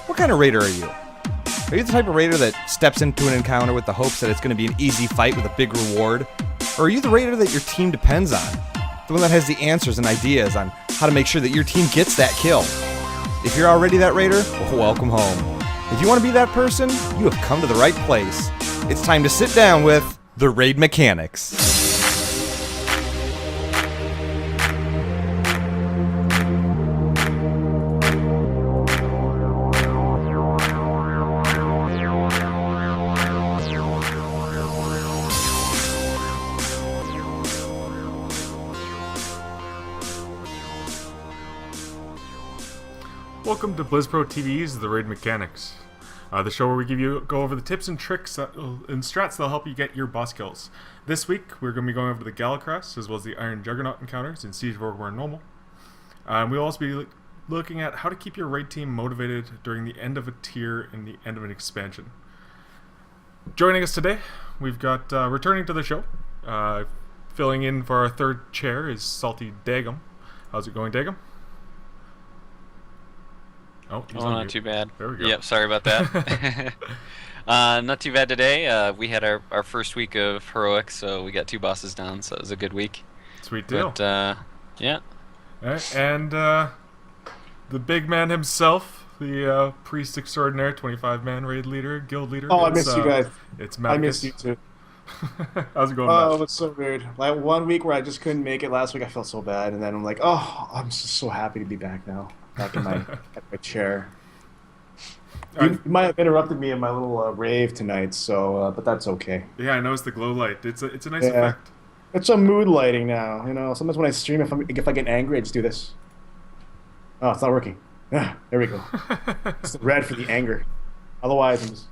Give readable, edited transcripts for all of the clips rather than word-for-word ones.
What kind of raider are you? Are you the type of raider that steps into an encounter with the hopes that it's going to be an easy fight with a big reward? Or are you the raider that your team depends on? The one that has the answers and ideas on how to make sure that your team gets that kill? If you're already that raider, well, welcome home. If you want to be that person, you have come to the right place. It's time to sit down with the Raid Mechanics. Welcome to BlizzPro TV's The Raid Mechanics, the show where we go over the tips and tricks and strats that'll help you get your boss kills. This week, we're going to be going over the Galakras, as well as the Iron Juggernaut encounters in Siege of Orgrimmar Normal. We'll also be looking at how to keep your raid team motivated during the end of a tier and the end of an expansion. Joining us today, we've got, returning to the show, filling in for our third chair is Salty Dagum. How's it going, Dagum? Oh, not too bad. There we go. Yep, sorry about that. Not too bad today. We had our first week of heroic, so we got 2 bosses down, so it was a good week. Sweet deal. But, yeah. All right, and the big man himself, the priest extraordinaire, 25-man raid leader, guild leader. Oh, I missed you guys. It's Matt. I missed you too. How's it going, Oh, Matt? it's so weird. Like 1 week where I just couldn't make it last week, I felt so bad, and then I'm like, oh, I'm just so happy to be back now. Back in my chair. You might have interrupted me in my little rave tonight, so but that's okay. Yeah, I noticed the glow light. It's a nice effect. It's a mood lighting now. You know, sometimes when I stream, if I get angry, I just do this. Oh, it's not working. Ah, there we go. It's red for the anger. Otherwise, I'm just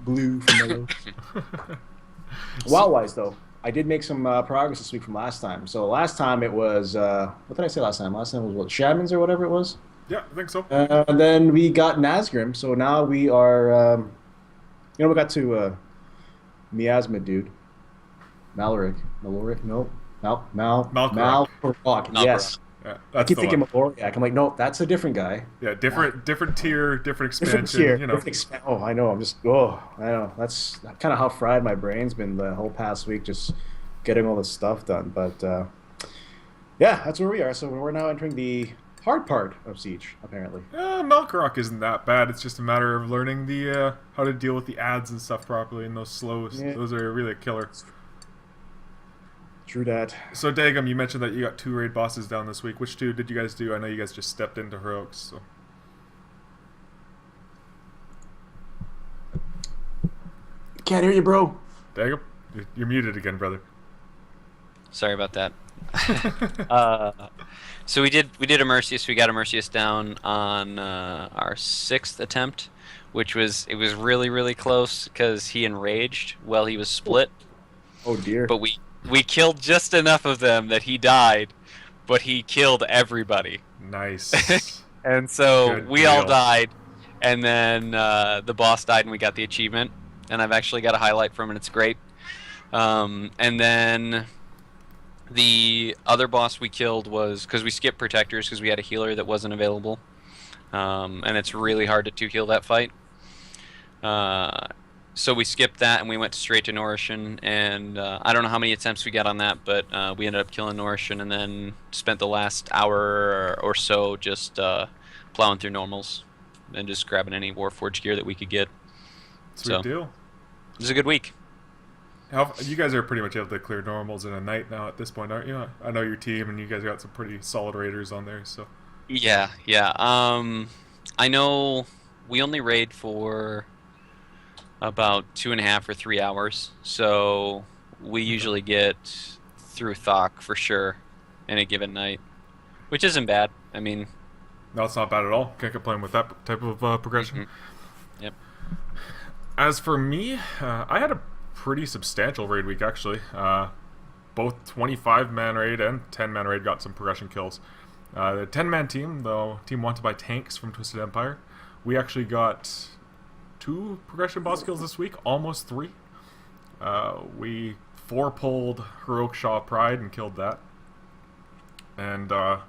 blue from yellow. WoW-wise, though, I did make some progress this week from last time. So last time it was, what did I say last time? Last time was what, Shamans or whatever it was? Yeah, I think so. And then we got Nazgrim, so now we are, we got to Miasma dude. Maloric. No. Malkorok. Yes. Yeah, I keep thinking Maloric. I'm like, no, that's a different guy. Yeah, different tier, different expansion. Different tier, you know. I know. I know. That's kind of how fried my brain's been the whole past week, just getting all this stuff done. But yeah, that's where we are. So we're now entering the hard part of Siege, apparently. Malkorok isn't that bad. It's just a matter of learning the how to deal with the ads and stuff properly, and those slows. Yeah. Those are really a killer. True that. So Dagum, you mentioned that you got 2 raid bosses down this week. Which 2 did you guys do? I know you guys just stepped into heroics. So. Can't hear you, bro. Dagum, you're muted again, brother. Sorry about that. So we did a Mercius. We got a Mercius down on our 6th attempt, which was really, really close because he enraged while he was split. Oh dear. But we killed just enough of them that he died, but he killed everybody. Nice. And so Good we deal. all died, and then the boss died, and we got the achievement. And I've actually got a highlight from it. It's great. And then the other boss we killed was because we skipped protectors because we had a healer that wasn't available, and it's really hard to 2-heal that fight. So we skipped that and we went straight to Norishan, and I don't know how many attempts we got on that, but we ended up killing Norishan and then spent the last hour or so just plowing through normals and just grabbing any Warforged gear that we could get. Sweet deal. It was a good week. You guys are pretty much able to clear normals in a night now at this point, aren't you? I know your team, and you guys got some pretty solid raiders on there. So. Yeah. I know we only raid for about 2.5 or 3 hours, so we usually get through Thok for sure in a given night, which isn't bad. I mean, no, it's not bad at all. Can't complain with that type of progression. Mm-hmm. Yep. As for me, I had a pretty substantial raid week actually. Both 25-man raid and 10-man raid got some progression kills. The 10-man team, though, team wanted by tanks from Twisted Empire, we actually got 2 progression boss kills this week, almost 3. We 4-pulled Heroic Shaw Pride and killed that. And I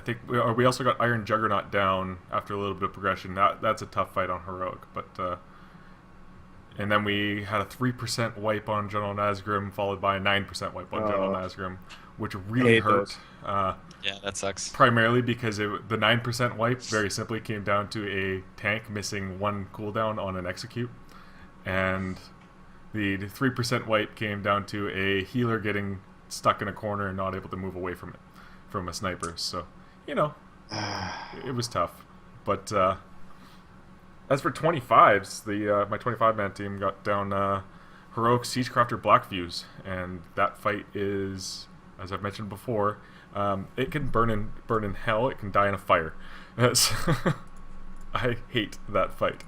think we also got Iron Juggernaut down after a little bit of progression. That's a tough fight on Heroic, but and then we had a 3% wipe on General Nazgrim, followed by a 9% wipe on General Nazgrim, which really hurt. Yeah, that sucks. Primarily because the 9% wipe very simply came down to a tank missing 1 cooldown on an execute, and the 3% wipe came down to a healer getting stuck in a corner and not able to move away from a sniper. So, you know, it was tough. But as for 25s, my 25-man team got down Heroic Siegecrafter Blackfuse, and that fight is, as I've mentioned before, it can burn in hell. It can die in a fire. I hate that fight.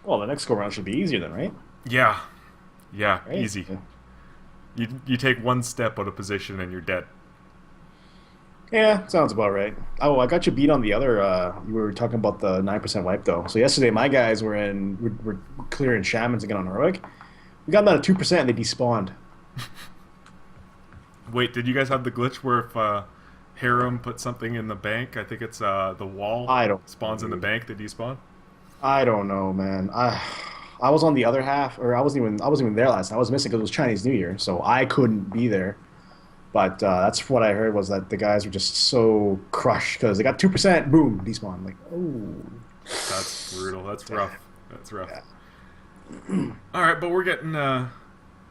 Well, the next go round should be easier then, right? Yeah, Right? easy. Yeah. You take 1 step out of position and you're dead. Yeah, sounds about right. Oh, I got you beat on the other. You were talking about the 9% wipe though. So yesterday, my guys were clearing shamans again on Heroic. We got them at a 2% and they despawned. Wait, did you guys have the glitch where if Harem puts something in the bank, I think it's the wall spawns in the bank, they despawn? I don't know, man. I was on the other half, or I wasn't even there last night. I was missing because it was Chinese New Year, so I couldn't be there. But that's what I heard, was that the guys were just so crushed because they got 2%, boom, despawn. Like, oh, That's brutal. That's rough. That's rough. Yeah. All right, but we're getting a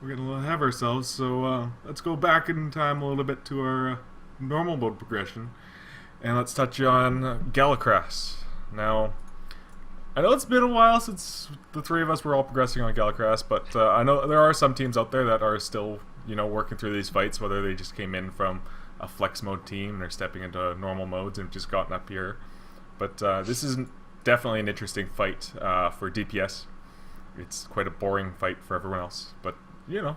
little ahead of ourselves, so let's go back in time a little bit to our normal mode progression, and let's touch on Galakras. Now, I know it's been a while since the 3 of us were all progressing on Galakras, but I know there are some teams out there that are still, working through these fights, whether they just came in from a flex mode team and are stepping into normal modes and just gotten up here. But this is definitely an interesting fight for DPS. It's quite a boring fight for everyone else, but yeah.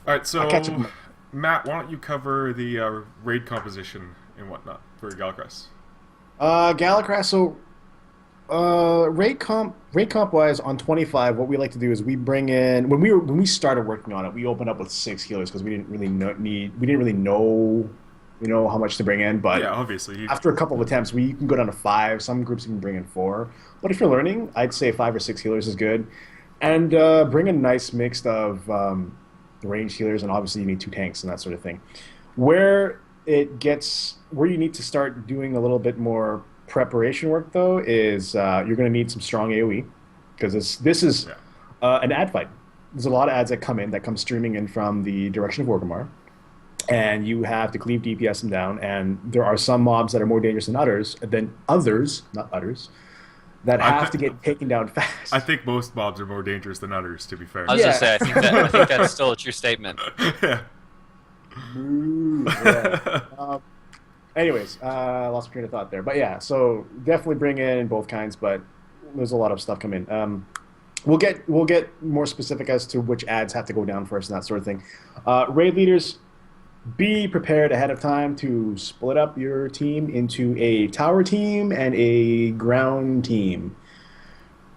All right, so I'll catch up. Matt, why don't you cover the raid composition and whatnot for Galakras? Galakras. So, raid comp wise on 25, what we like to do is we bring in when we started working on it, we opened up with 6 healers because we didn't really know how much to bring in. But yeah, obviously, after a couple of attempts, we can go down to 5. Some groups can bring in 4. But if you're learning, I'd say 5 or 6 healers is good, and bring a nice mix of range healers, and obviously you need 2 tanks and that sort of thing. Where you need to start doing a little bit more preparation work, though, is you're going to need some strong AoE, because this is an ad fight. There's a lot of ads that come streaming in from the direction of Orgrimmar, and you have to cleave DPS them down, and there are some mobs that are more dangerous than others, that have to get taken down fast. I think most mobs are more dangerous than others, to be fair. I was gonna say, I think that's still a true statement. Yeah. Ooh, yeah. Anyways, lost my train of thought there. But yeah, so definitely bring in both kinds, but there's a lot of stuff coming. We'll get more specific as to which ads have to go down first and that sort of thing. Raid leaders, be prepared ahead of time to split up your team into a tower team and a ground team.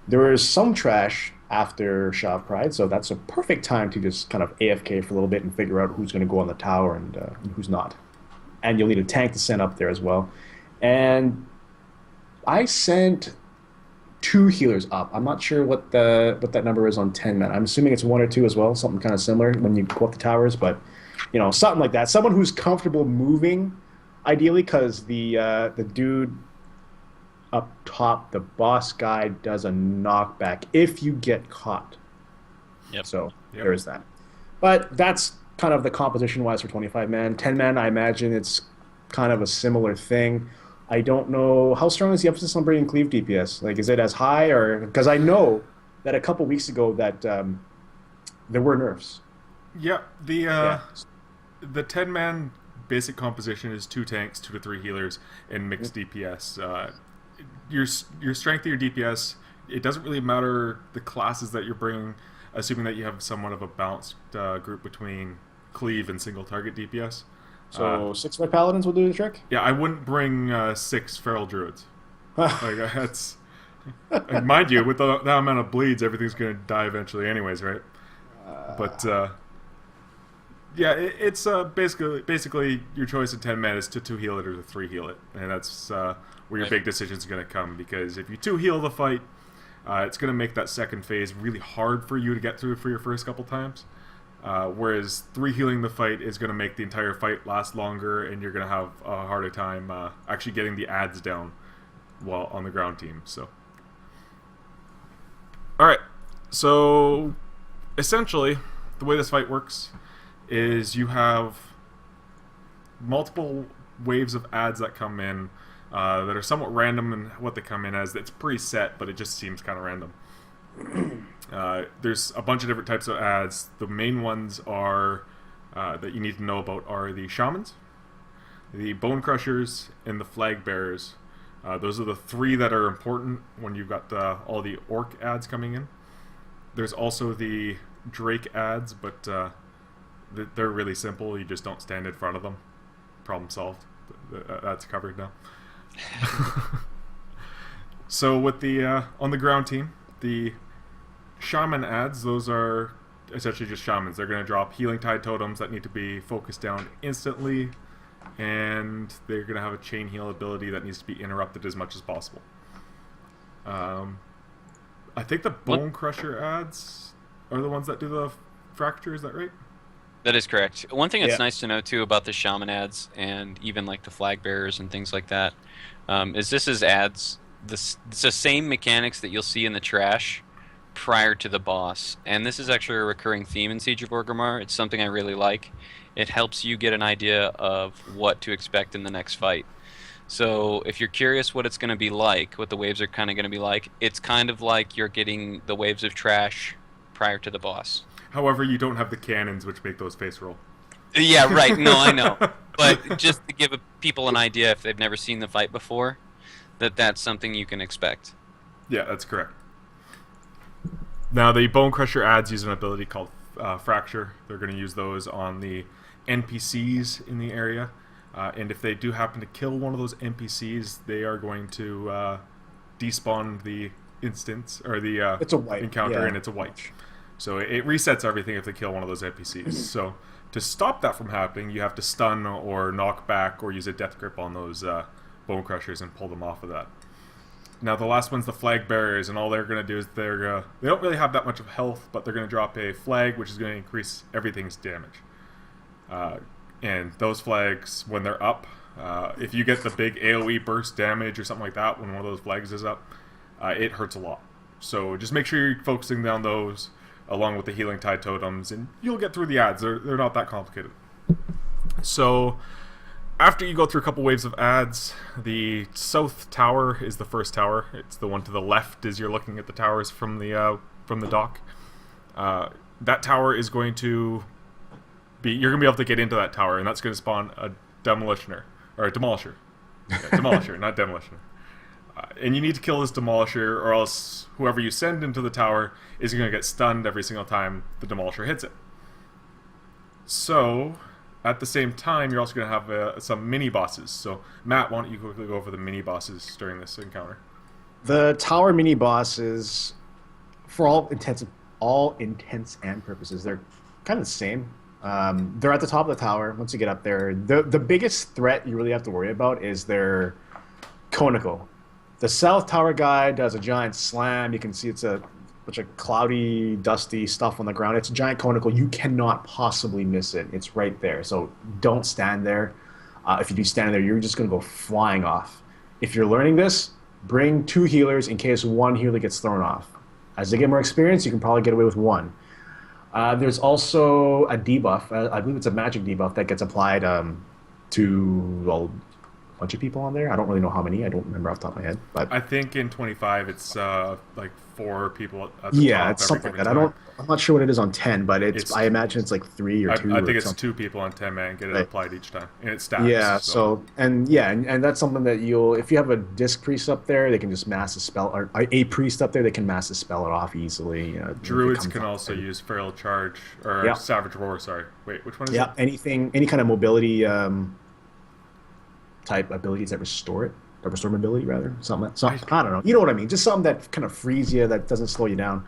There is some trash after Shav Pride, so that's a perfect time to just kind of AFK for a little bit and figure out who's going to go on the tower and who's not. And you'll need a tank to send up there as well. And I sent 2 healers up. I'm not sure what that number is on 10 men. I'm assuming it's 1 or 2 as well, something kind of similar when you go up the towers, but something like that. Someone who's comfortable moving, ideally, because the dude up top, the boss guy, does a knockback if you get caught. Yep. So there is that. But that's kind of the composition-wise for 25 men. 10 men, I imagine it's kind of a similar thing. I don't know, how strong is the emphasis on bringing cleave DPS? Like, is it as high, or because I know that a couple weeks ago that there were nerfs. Yeah, the 10-man basic composition is 2 tanks, 2 to 3 healers, and mixed DPS. Your strength of your DPS, it doesn't really matter the classes that you're bringing, assuming that you have somewhat of a balanced group between cleave and single target DPS. So 6 red paladins will do the trick? Yeah, I wouldn't bring 6 feral druids. Like that's, like, mind you, with that amount of bleeds, everything's gonna die eventually, anyways, right? But yeah, it's basically your choice of 10 men is to 2 heal it or to 3 heal it, and that's where your big decision's gonna come. Because if you 2 heal the fight, it's gonna make that second phase really hard for you to get through for your first couple times. Whereas 3 healing the fight is gonna make the entire fight last longer, and you're gonna have a harder time actually getting the adds down while on the ground team. So, all right, so essentially the way this fight works is you have multiple waves of adds that come in that are somewhat random in what they come in as. It's preset, but it just seems kind of random. There's a bunch of different types of adds. The main ones are that you need to know about are the shamans, the bone crushers, and the flag bearers. Those are the 3 that are important when you've got all the orc adds coming in. There's also the drake adds, but they're really simple. You just don't stand in front of them. Problem solved. That's covered now. So with the on the ground team, the shaman adds, those are essentially just shamans. They're going to drop healing tide totems that need to be focused down instantly, and they're going to have a chain heal ability that needs to be interrupted as much as possible. I think the bone crusher adds are the ones that do the fracture. Is that right? That is correct. One thing that's nice to know too about the shaman ads and even like the flag bearers and things like that is this is ads. It's the same mechanics that you'll see in the trash prior to the boss, and this is actually a recurring theme in Siege of Orgrimmar. It's something I really like. It helps you get an idea of what to expect in the next fight. So if you're curious what it's going to be like, what the waves are kind of going to be like, it's kind of like you're getting the waves of trash prior to the boss. However, you don't have the cannons, which make those face roll. Yeah, right. No, I know. But just to give people an idea, if they've never seen the fight before, that's something you can expect. Yeah, that's correct. Now, the Bone Crusher adds use an ability called Fracture. They're going to use those on the NPCs in the area. And if they do happen to kill one of those NPCs, they are going to despawn the instance, or the it's a wipe, encounter, and it's a wipe. So it resets everything if they kill one of those NPCs. So to stop that from happening, you have to stun or knock back or use a death grip on those Bone Crushers and pull them off of that. Now the last one's the flag bearers, and all they're going to do is they don't really have that much of health, but they're going to drop a flag which is going to increase everything's damage. And those flags, when they're up, if you get the big AoE burst damage or something like that when one of those flags is up, it hurts a lot. So just make sure you're focusing down those along with the healing tide totems, and you'll get through the adds. They're not that complicated. So after you go through a couple waves of adds, the south tower is the first tower. It's the one to the left as you're looking at the towers from the dock. That tower is going to be, you're going to be able to get into that tower, and that's going to spawn a demolisher. Yeah, demolisher, not demolitioner. And you need to kill this demolisher, or else whoever you send into the tower is going to get stunned every single time the demolisher hits it. So at the same time, you're also going to have some mini bosses. So Matt, why don't you quickly go over the mini bosses during this encounter? The tower mini bosses, for all intents and purposes, they're kind of the same. They're at the top of the tower. Once you get up there, the biggest threat you really have to worry about is their conical. The south tower guy does a giant slam. You can see it's a bunch of cloudy, dusty stuff on the ground. It's a giant conical. You cannot possibly miss it. It's right there. So don't stand there. If you do stand there, you're just going to go flying off. If you're learning this, bring 2 healers in case one healer gets thrown off. As they get more experience, you can probably get away with 1. There's also a debuff. I believe it's a magic debuff that gets applied to, well, bunch of people on there. I don't really know how many. I don't remember off the top of my head. But I think in 25 it's like 4 people at the yeah, top it's every something like given that. time. I'm not sure what it is on 10, but It's- I imagine it's like 3 or 2. I or think it's something. 2 people on 10 man get it Right. applied each time, and it stacks. Yeah, so and that's something that if you have a disc priest up there, they can just mass the spell, or a priest up there, they can mass the spell it off easily. If it Druids comes can up also there. use Feral Charge or Yeah. Savage Roar. Sorry, wait, which one is Yeah, it? any kind of mobility type abilities that restore it, or restore mobility rather, something. I don't know. You know what I mean? Just something that kind of frees you, that doesn't slow you down.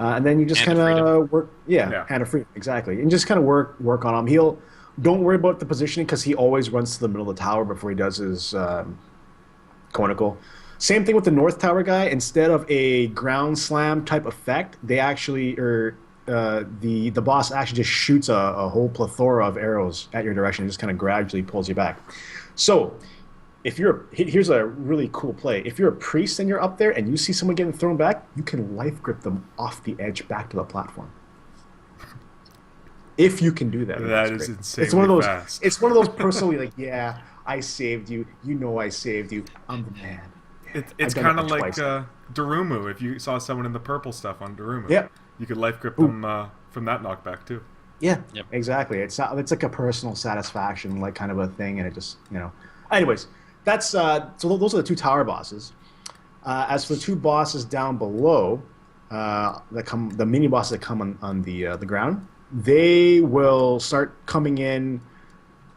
And then you just Hand kind of freedom. of work, Yeah. hand of freedom, exactly, and just kind of work on him. Don't worry about the positioning because he always runs to the middle of the tower before he does his conical. Same thing with the North Tower guy. Instead of a ground slam type effect, they actually the boss actually just shoots a whole plethora of arrows at your direction and just kind of gradually pulls you back. So here's a really cool play. If you're a priest and you're up there and you see someone getting thrown back, you can life grip them off the edge back to the platform. If you can do that, That it's is great. insanely It's one of those. fast. It's one of those personally like, yeah, I saved you. You know I saved you. I'm the man. It's I've done kind it of like twice. Darumu. If you saw someone in the purple stuff on Darumu, Yeah. you could life grip them from that knockback too. Yeah, Yep. exactly. It's like a personal satisfaction, like kind of a thing, and it just Anyways, that's so those are the 2 tower bosses. As for the 2 bosses down below, the mini bosses that come on the ground, they will start coming in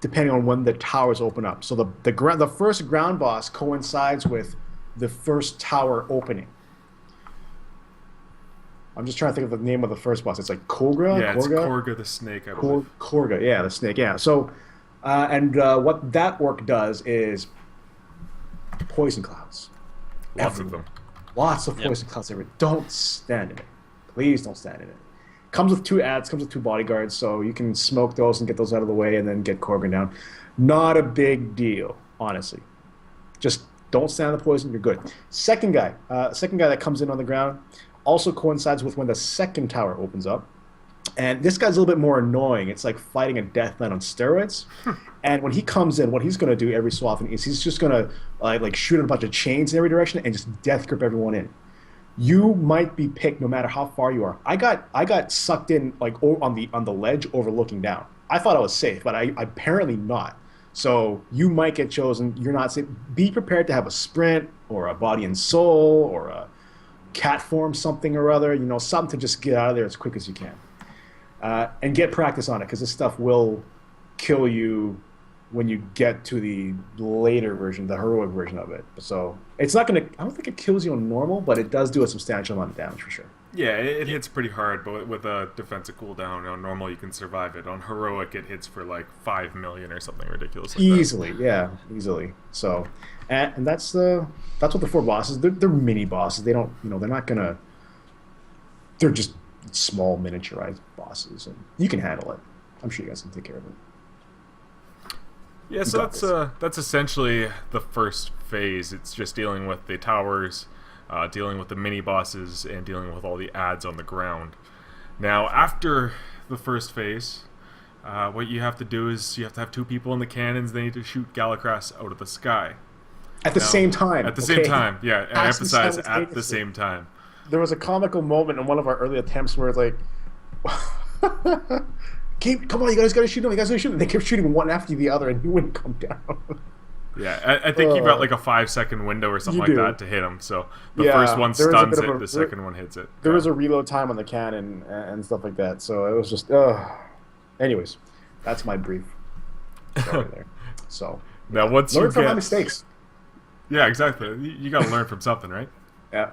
depending on when the towers open up. So the first ground boss coincides with the first tower opening. I'm just trying to think of the name of the first boss. It's like Kogra? Yeah, it's Korga? Korga the snake, I believe. Korga, yeah, the snake, yeah. So, what that orc does is poison clouds. Lots of Everywhere. them. Lots of Yep. poison clouds everywhere. Don't stand in it. Please don't stand in it. Comes with 2 ads, comes with 2 bodyguards, so you can smoke those and get those out of the way and then get Korgan down. Not a big deal, honestly. Just don't stand in the poison, you're good. Second guy that comes in on the ground also coincides with when the second tower opens up. And this guy's a little bit more annoying. It's like fighting a death knight on steroids. And when he comes in, what he's going to do every so often is he's just going to like shoot a bunch of chains in every direction and just death grip everyone in. You might be picked no matter how far you are. I got sucked in like on the ledge overlooking down. I thought I was safe, but I apparently not. So you might get chosen. You're not safe. Be prepared to have a sprint or a body and soul or a cat form something or other. Something to just get out of there as quick as you can. And get practice on it because this stuff will kill you when you get to the later version, the heroic version of it. So it's not going to, I don't think it kills you on normal, but it does do a substantial amount of damage for sure. Yeah, it hits pretty hard, but with a defensive cooldown, on normal you can survive it. On heroic, it hits for like 5 million or something ridiculous like Easily, yeah, easily. So, and that's what the 4 bosses, they're mini bosses. They don't, they're not going to, they're just small miniaturized bosses, and you can handle it. I'm sure you guys can take care of it. Yeah, so that's essentially the first phase. It's just dealing with the towers, dealing with the mini bosses, and dealing with all the ads on the ground. Now, after the first phase, what you have to do is you have to have 2 people in the cannons. They need to shoot Galakras out of the sky. At the same time. At the same time, yeah. I Has to be emphasize at the simultaneously. same time. There was a comical moment in one of our early attempts where it's like, come on, you guys gotta shoot him, And they kept shooting one after the other, and he wouldn't come down. Yeah, I think you've got like a 5-second window or something You like do. that to hit him. So the Yeah, first one there was a stuns bit of it, a- the second one hits it. There was a reload time on the cannon and stuff like that, so it was just, anyways, that's my brief story there. So, Now, once learn you from my get... mistakes. Yeah, exactly. You got to learn from something, right? Yeah.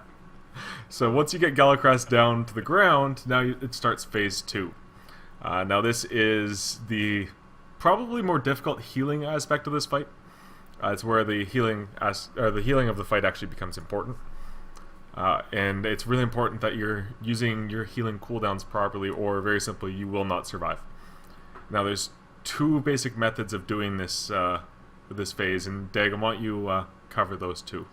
So once you get Galakras down to the ground, now it starts phase 2. Now this is the probably more difficult healing aspect of this fight. It's where the healing of the fight actually becomes important. And it's really important that you're using your healing cooldowns properly, or very simply, you will not survive. Now there's 2 basic methods of doing this this phase, and Dag, I want you cover those 2.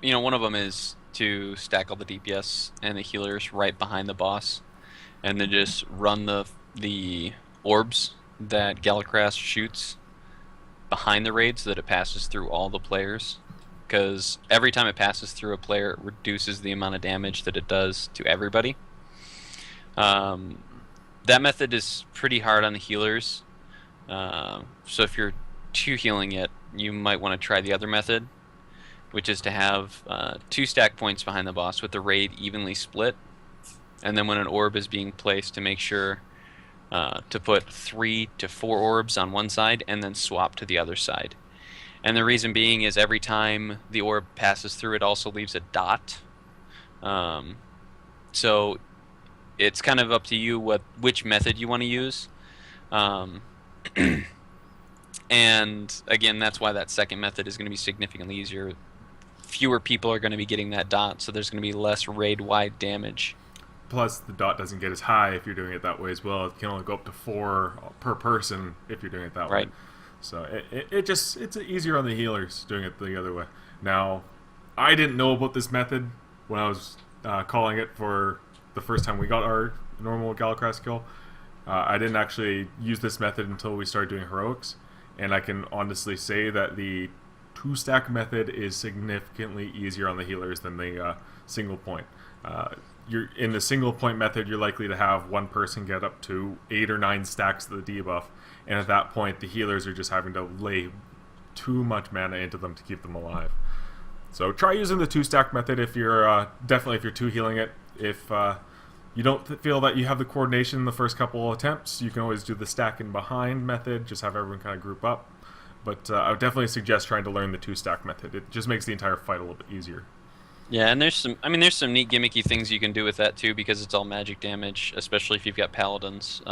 One of them is to stack all the DPS and the healers right behind the boss, and then just run the orbs that Galakras shoots behind the raid so that it passes through all the players. Because every time it passes through a player, it reduces the amount of damage that it does to everybody. That method is pretty hard on the healers. So if you're 2 healing it, you might want to try the other method, which is to have 2 stack points behind the boss with the raid evenly split. And then when an orb is being placed, to make sure to put 3 to 4 orbs on one side and then swap to the other side. And the reason being is every time the orb passes through, it also leaves a dot. So it's kind of up to you which method you want to use. And again, that's why that second method is going to be significantly easier. Fewer people are going to be getting that dot, so there's going to be less raid-wide damage. Plus, the dot doesn't get as high if you're doing it that way as well. It can only go up to 4 per person if you're doing it that way. Right. So it's easier on the healers doing it the other way. Now, I didn't know about this method when I was calling it for the first time we got our normal Galakras kill. I didn't actually use this method until we started doing heroics, and I can honestly say that the 2-stack method is significantly easier on the healers than the single point. You're in the single point method, you're likely to have one person get up to 8 or 9 stacks of the debuff, and at that point the healers are just having to lay too much mana into them to keep them alive. So try using the 2-stack method if you're definitely if you're 2 healing it. If you don't feel that you have the coordination in the first couple attempts, you can always do the stack and behind method, just have everyone kind of group up. But I would definitely suggest trying to learn the 2-stack method. It just makes the entire fight a little bit easier. Yeah, and there's some neat gimmicky things you can do with that too, because it's all magic damage, especially if you've got paladins,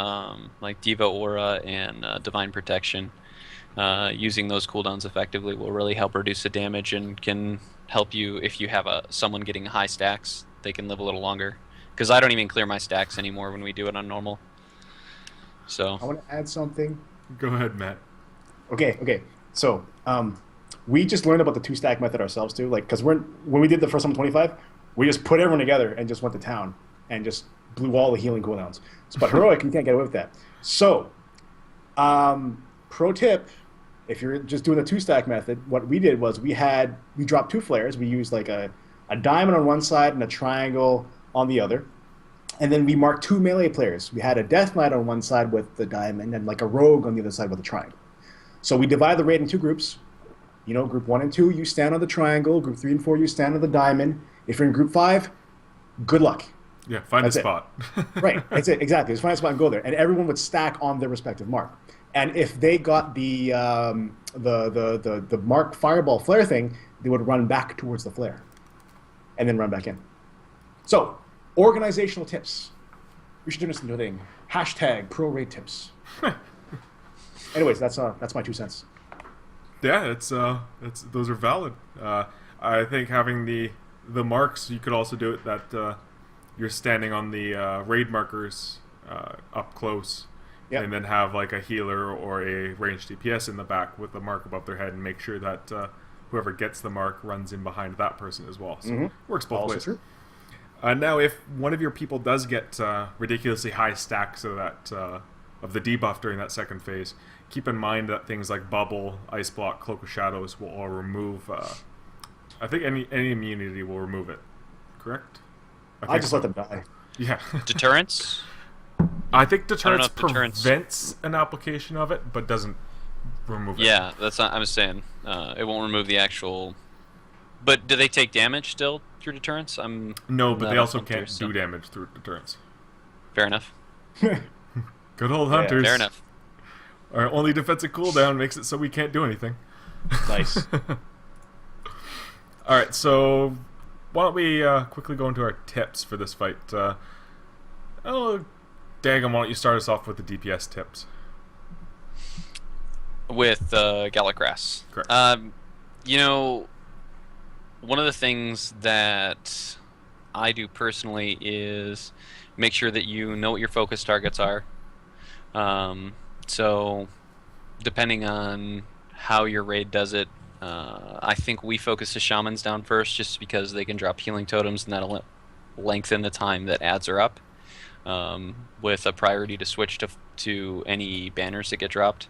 like Diva Aura and Divine Protection. Using those cooldowns effectively will really help reduce the damage and can help you if you have someone getting high stacks. They can live a little longer, because I don't even clear my stacks anymore when we do it on normal. So I want to add something. Go ahead, Matt. Okay. So, we just learned about the 2-stack method ourselves too. Like, because when we did the first 125, we just put everyone together and just went to town and just blew all the healing cooldowns. But heroic, you can't get away with that. So, pro tip: if you're just doing the 2-stack method, what we did was we dropped 2 flares. We used like a diamond on one side and a triangle on the other. And then we marked 2 melee players. We had a Death Knight on one side with the diamond and like a rogue on the other side with a triangle. So we divide the raid in 2 groups. Group 1 and 2, you stand on the triangle. Group 3 and 4, you stand on the diamond. If you're in group 5, good luck. Yeah, find That's a spot. Right, that's it, exactly. Just find a spot and go there. And everyone would stack on their respective mark. And if they got the mark fireball flare thing, they would run back towards the flare and then run back in. So, organizational tips. We should do this new thing. # pro raid tips. Anyways, that's my 2 cents. Yeah, those are valid. I think having the marks, you could also do it that you're standing on the raid markers up close, Yep. and then have like a healer or a ranged DPS in the back with the mark above their head, and make sure that whoever gets the mark runs in behind that person as well. So works both Also ways. true. Now, if one of your people does get ridiculously high stacks of that of the debuff during that second phase, keep in mind that things like Bubble, Ice Block, Cloak of Shadows will all remove. I think any immunity will remove it. Correct? I just let them die. Yeah. deterrence. I think deterrence if deterrence- prevents an application of it, but doesn't remove it. Yeah, that's not. I'm saying it won't remove the actual. But do they take damage still through deterrence? No, but not they also up there, can't so- do damage through deterrence. Fair enough. Good old hunters. Fair enough. Our only defensive cooldown makes it so we can't do anything. Nice. All right, so why don't we quickly go into our tips for this fight? Dagam, why don't you start us off with the DPS tips? With Galakras. Correct. One of the things that I do personally is make sure that you know what your focus targets are. So, depending on how your raid does it, I think we focus the shamans down first, just because they can drop healing totems, and that'll lengthen the time that ads are up, with a priority to switch to any banners that get dropped.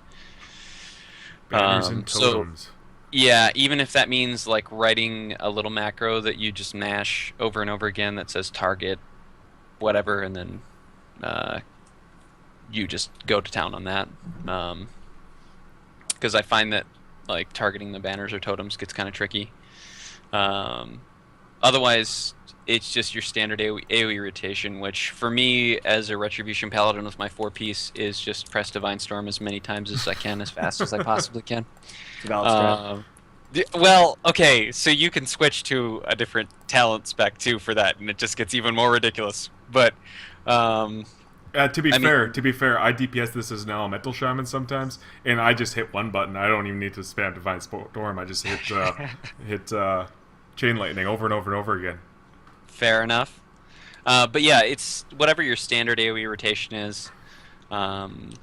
Banners and So totems. yeah, even if that means like writing a little macro that you just mash over and over again that says target whatever, and then you just go to town on that. Because I find that like targeting the banners or totems gets kind of tricky. Otherwise, it's just your standard AoE rotation, which for me as a Retribution Paladin with my 4-piece is just press Divine Storm as many times as I can, as fast as I possibly can. It's a valid strat. Well, okay, so you can switch to a different talent spec too for that, and it just gets even more ridiculous. But To be fair, I DPS this as an elemental shaman sometimes, and I just hit one button. I don't even need to spam Divine Storm. I just hit Chain Lightning over and over and over again. fair enough. But yeah, it's whatever your standard AoE rotation is. One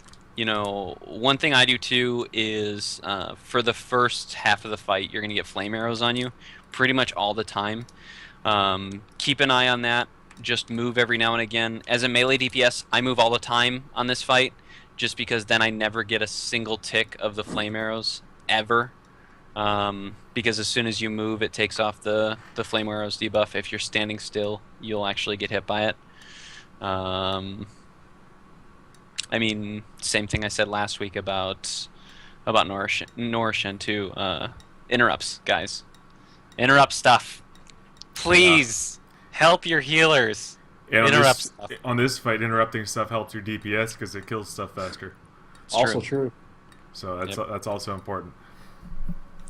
thing I do too is for the first half of the fight, you're going to get flame arrows on you pretty much all the time. Keep an eye on that. Just move every now and again. As a melee DPS, I move all the time on this fight, just because then I never get a single tick of the flame arrows, ever. Because as soon as you move, it takes off the flame arrows debuff. If you're standing still, you'll actually get hit by it. Same thing I said last week about Norishan too. Interrupts, guys. Interrupt stuff. Please help your healers. And Interrupt stuff. on this fight, interrupting stuff helps your DPS because it kills stuff faster. It's Also true. So that's also important.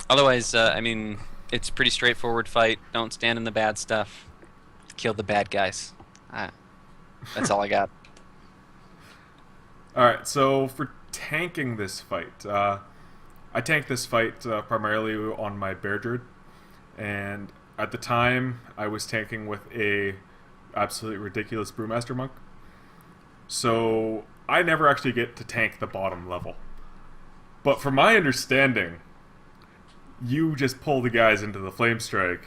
Otherwise, it's a pretty straightforward fight. Don't stand in the bad stuff. Kill the bad guys. That's all I got. Alright, so for tanking this fight, I tanked this fight primarily on my Bear Druid, and at the time I was tanking with a absolutely ridiculous Brewmaster Monk, so I never actually get to tank the bottom level. But from my understanding, you just pull the guys into the Flame Strike,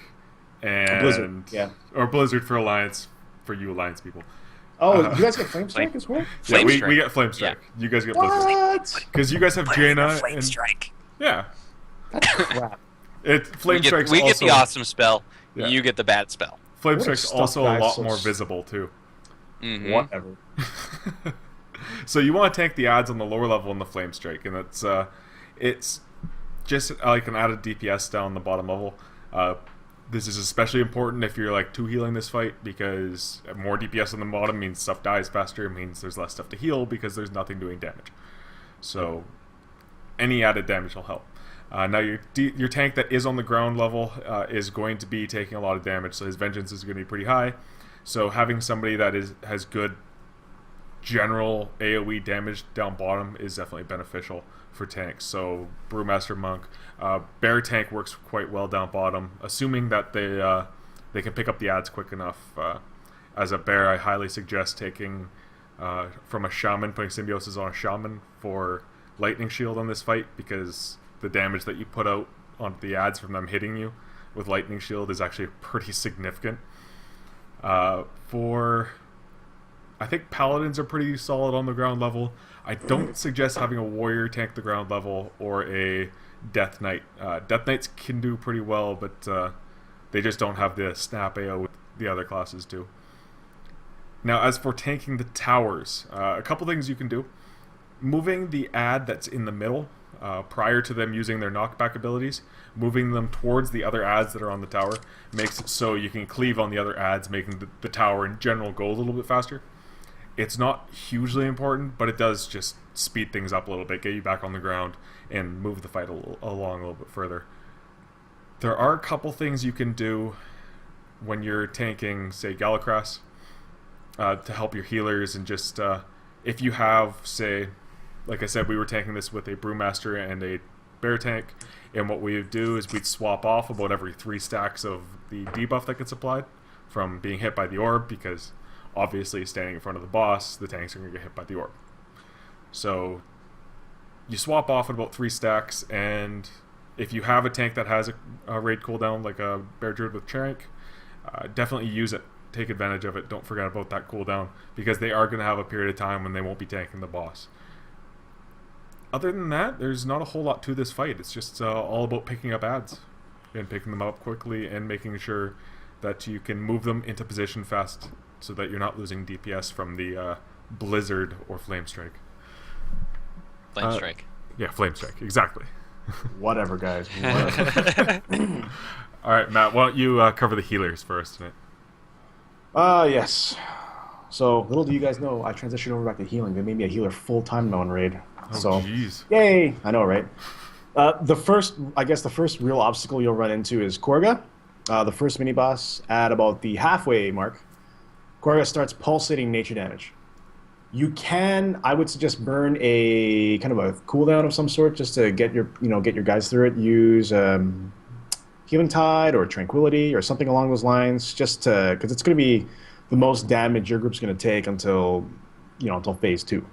and Blizzard, yeah. Or Blizzard for Alliance, for you Alliance people. Oh, you guys get Flame Strike as well? Flame we Strike. get Flame Strike. Yeah. You guys get Blizzard. What? Because you guys have Jaina Flame and Strike. yeah, That's crap. Flame Strike's We get also the awesome spell. Yeah. You get the bad spell. Flame What a Strike's stuff also a guy, lot so more s- visible too. Mhm. Whatever. So you want to tank the adds on the lower level in the Flame Strike, and it's just like an added DPS down the bottom level. This is especially important if you're like 2 healing this fight, because more DPS on the bottom means stuff dies faster, means there's less stuff to heal because there's nothing doing damage. So any added damage will help. Now your tank that is on the ground level is going to be taking a lot of damage, so his vengeance is going to be pretty high. So having somebody that has good general AoE damage down bottom is definitely beneficial for tanks. So Brewmaster Monk, Bear Tank works quite well down bottom, assuming that they can pick up the adds quick enough. As a Bear, I highly suggest taking from a Shaman, putting Symbiosis on a Shaman for Lightning Shield on this fight, because the damage that you put out on the adds from them hitting you with Lightning Shield is actually pretty significant. I think Paladins are pretty solid on the ground level. I don't suggest having a Warrior tank the ground level or a Death Knight. Death Knights can do pretty well, but they just don't have the snap AO the other classes do. Now, as for tanking the towers, a couple things you can do. Moving the ad that's in the middle prior to them using their knockback abilities, moving them towards the other ads that are on the tower makes it so you can cleave on the other ads, making the tower in general go a little bit faster. It's not hugely important, but it does just speed things up a little bit, get you back on the ground, and move the fight along a little bit further. There are a couple things you can do when you're tanking, say, Galakras, to help your healers, and just if you have, say, like I said, we were tanking this with a Brewmaster and a Bear Tank, and what we would do is we'd swap off about every 3 stacks of the debuff that gets applied from being hit by the orb, because obviously standing in front of the boss, the tanks are going to get hit by the orb. So you swap off at about 3 stacks, and if you have a tank that has a raid cooldown like a Bear Druid with Charank, definitely use it. Take advantage of it. Don't forget about that cooldown, because they are going to have a period of time when they won't be tanking the boss. other than that, there's not a whole lot to this fight. It's just all about picking up ads and picking them up quickly and making sure that you can move them into position fast so that you're not losing DPS from the Blizzard or Flame Strike. Flame Strike. Yeah, Flame Strike, exactly. Whatever, guys. Whatever. All right, Matt, why don't you cover the healers first tonight? Yes. So, little do you guys know, I transitioned over back to healing. They made me a healer full-time now in Raid. Oh, So, jeez. yay! I know, right? The first real obstacle you'll run into is Korga. The first mini-boss at about the halfway mark. Korga starts pulsating nature damage. You can, I would suggest, burn a kind of a cooldown of some sort just to get your guys through it. Use Healing Tide or Tranquility or something along those lines, just to, because it's going to be the most damage your group's going to take until phase 2.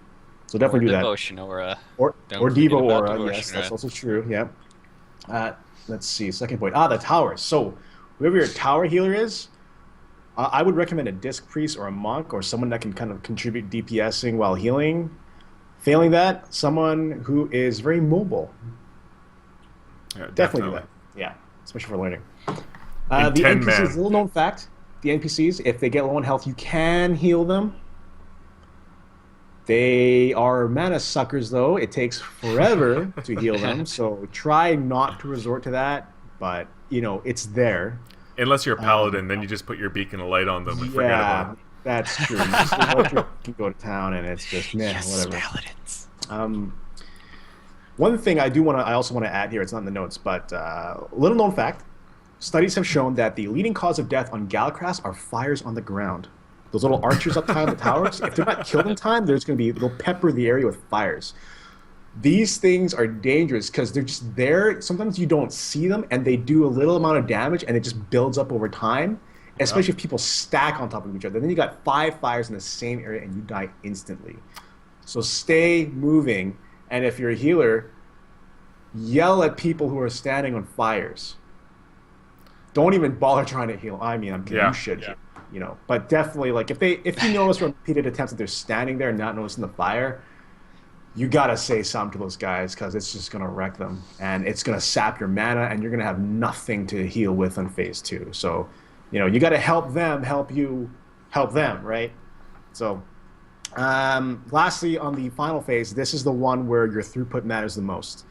So definitely do that. Devotion Aura. Or Don't Devo forget about Aura, Devotion yes, that's Aura. also true. Yeah. Let's see. Second point. The towers. So whoever your tower healer is, I would recommend a Disc Priest or a Monk or someone that can kind of contribute DPSing while healing. Failing that, someone who is very mobile. Yeah, Definitely do that. Yeah, especially for learning. In The 10 NPCs, man. a little known fact, the NPCs, if they get low on health, you can heal them. They are mana suckers, though. It takes forever to heal them, so try not to resort to that, but, it's there. Unless you're a paladin, then you just put your beacon of light on them and forget about it. That's true. You just let your can go to town, and it's just, whatever. Paladins. One thing I also want to add here, it's not in the notes, but little known fact, studies have shown that the leading cause of death on Galakras are fires on the ground. Those little archers up high on the towers, if they're not killed in time, they'll pepper the area with fires. These things are dangerous because they're just there. Sometimes you don't see them, and they do a little amount of damage, and it just builds up over time, especially if people stack on top of each other. Then you got 5 fires in the same area, and you die instantly. So stay moving, and if you're a healer, yell at people who are standing on fires. Don't even bother trying to heal. I'm kidding. Yeah. You should. But definitely, like, if you notice from repeated attempts that they're standing there and not noticing the fire, you gotta say something to those guys because it's just gonna wreck them and it's gonna sap your mana and you're gonna have nothing to heal with on phase 2. So, you gotta help them help you help them, right? So, lastly, on the final phase, this is the one where your throughput matters the most.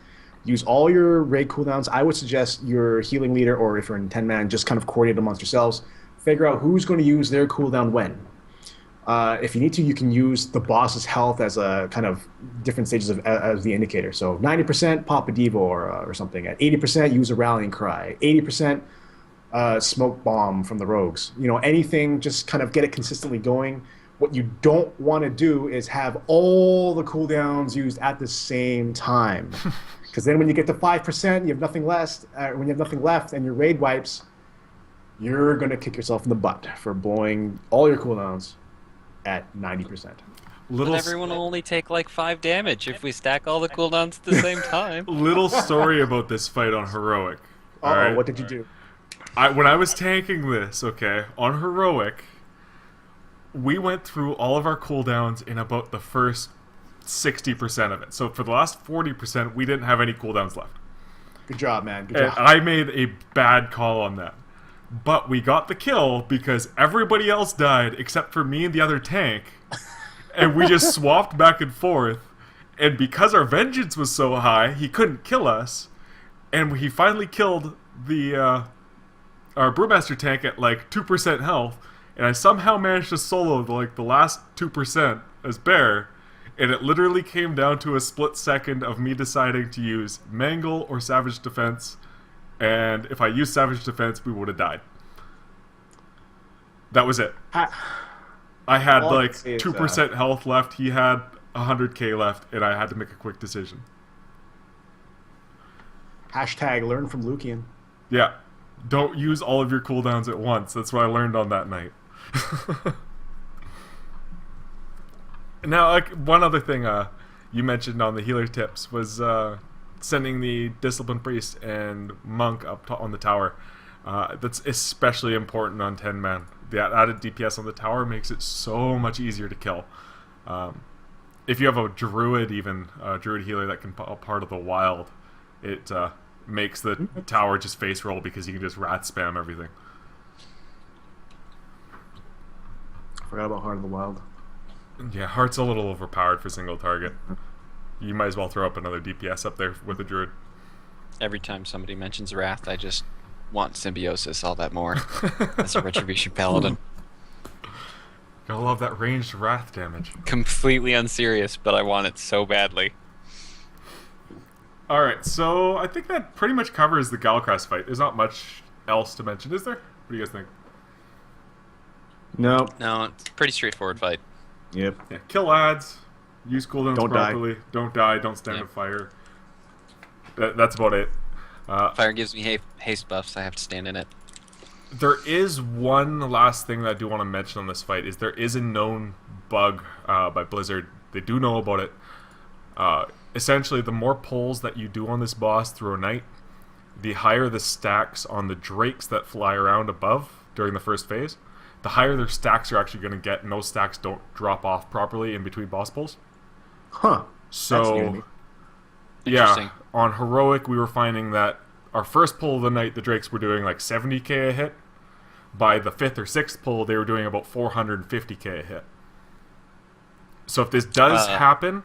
Use all your raid cooldowns. I would suggest your healing leader, or if you're in 10-man, just kind of coordinate amongst yourselves. Figure out who's going to use their cooldown when. If you need to, you can use the boss's health as a kind of different stages as the indicator. So 90% pop a Devo or something. At 80%, use a rallying cry. 80% smoke bomb from the rogues. Anything, just kind of get it consistently going. What you don't want to do is have all the cooldowns used at the same time. Because then when you get to 5%, you have nothing left. When you have nothing left and your raid wipes, you're going to kick yourself in the butt for blowing all your cooldowns at 90%. But everyone will only take like 5 damage if we stack all the cooldowns at the same time. Little story about this fight on Heroic. Uh-oh, Alright? what did you do? When I was tanking this, on Heroic, we went through all of our cooldowns in about the first 60% of it. So for the last 40%, we didn't have any cooldowns left. Good job, man. Good And job. I made a bad call on that. But we got the kill because everybody else died except for me and the other tank. And we just swapped back and forth. And because our vengeance was so high, he couldn't kill us. And he finally killed our Brewmaster tank at like 2% health. And I somehow managed to solo the last 2% as Bear. And it literally came down to a split second of me deciding to use Mangle or Savage Defense. And if I used Savage Defense, we would have died. That was it. I had All I like can say is, 2% health left. He had 100k left, and I had to make a quick decision. Hashtag learn from Lucian. Yeah. Don't use all of your cooldowns at once. That's what I learned on that night. Now, like, one other thing you mentioned on the healer tips was sending the Disciplined Priest and Monk up on the tower. That's especially important on 10-man. The added DPS on the tower makes it so much easier to kill. if you have a druid, even a druid healer that can a part of the wild, it makes the tower just face roll because you can just rat spam everything. Forgot about Heart of the Wild. Yeah, Heart's a little overpowered for single target. You might as well throw up another DPS up there with a druid. Every time somebody mentions Wrath, I just want Symbiosis all that more. That's a Retribution Paladin. Gotta love that ranged wrath damage. Completely unserious, but I want it so badly. Alright, so I think that pretty much covers the Galakras fight. There's not much else to mention, is there? What do you guys think? No. No, it's a pretty straightforward fight. Yep. Yeah, kill ads, use cooldowns Don't die. properly, don't die, don't stand Yeah. in fire. That's about it. Fire gives me haste buffs, I have to stand in it. There is one last thing that I do want to mention on this fight, is there is a known bug by Blizzard. They do know about it. Essentially, the more pulls that you do on this boss through a night, the higher the stacks on the drakes that fly around above during the first phase. The higher their stacks are actually going to get, and those stacks don't drop off properly in between boss pulls. Huh. That's new to So, me. Interesting. yeah, on Heroic, we were finding that our first pull of the night, the drakes were doing like 70k a hit. By the 5th or 6th pull, they were doing about 450k a hit. So if this does happen,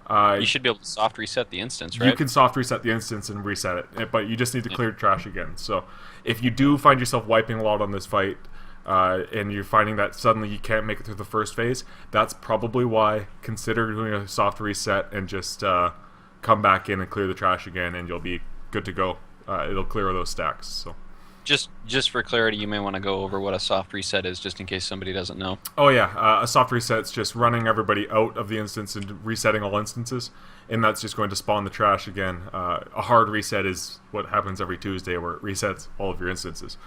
You should be able to soft reset the instance, right? you can soft reset the instance and reset it, but you just need to clear trash again. So if you do find yourself wiping a lot on this fight, and you're finding that suddenly you can't make it through the first phase, that's probably why. Consider doing a soft reset and just come back in and clear the trash again, and you'll be good to go. It'll clear those stacks. So. Just for clarity, you may want to go over what a soft reset is, just in case somebody doesn't know. Oh yeah, a soft reset's just running everybody out of the instance and resetting all instances, and that's just going to spawn the trash again. A hard reset is what happens every Tuesday, where it resets all of your instances.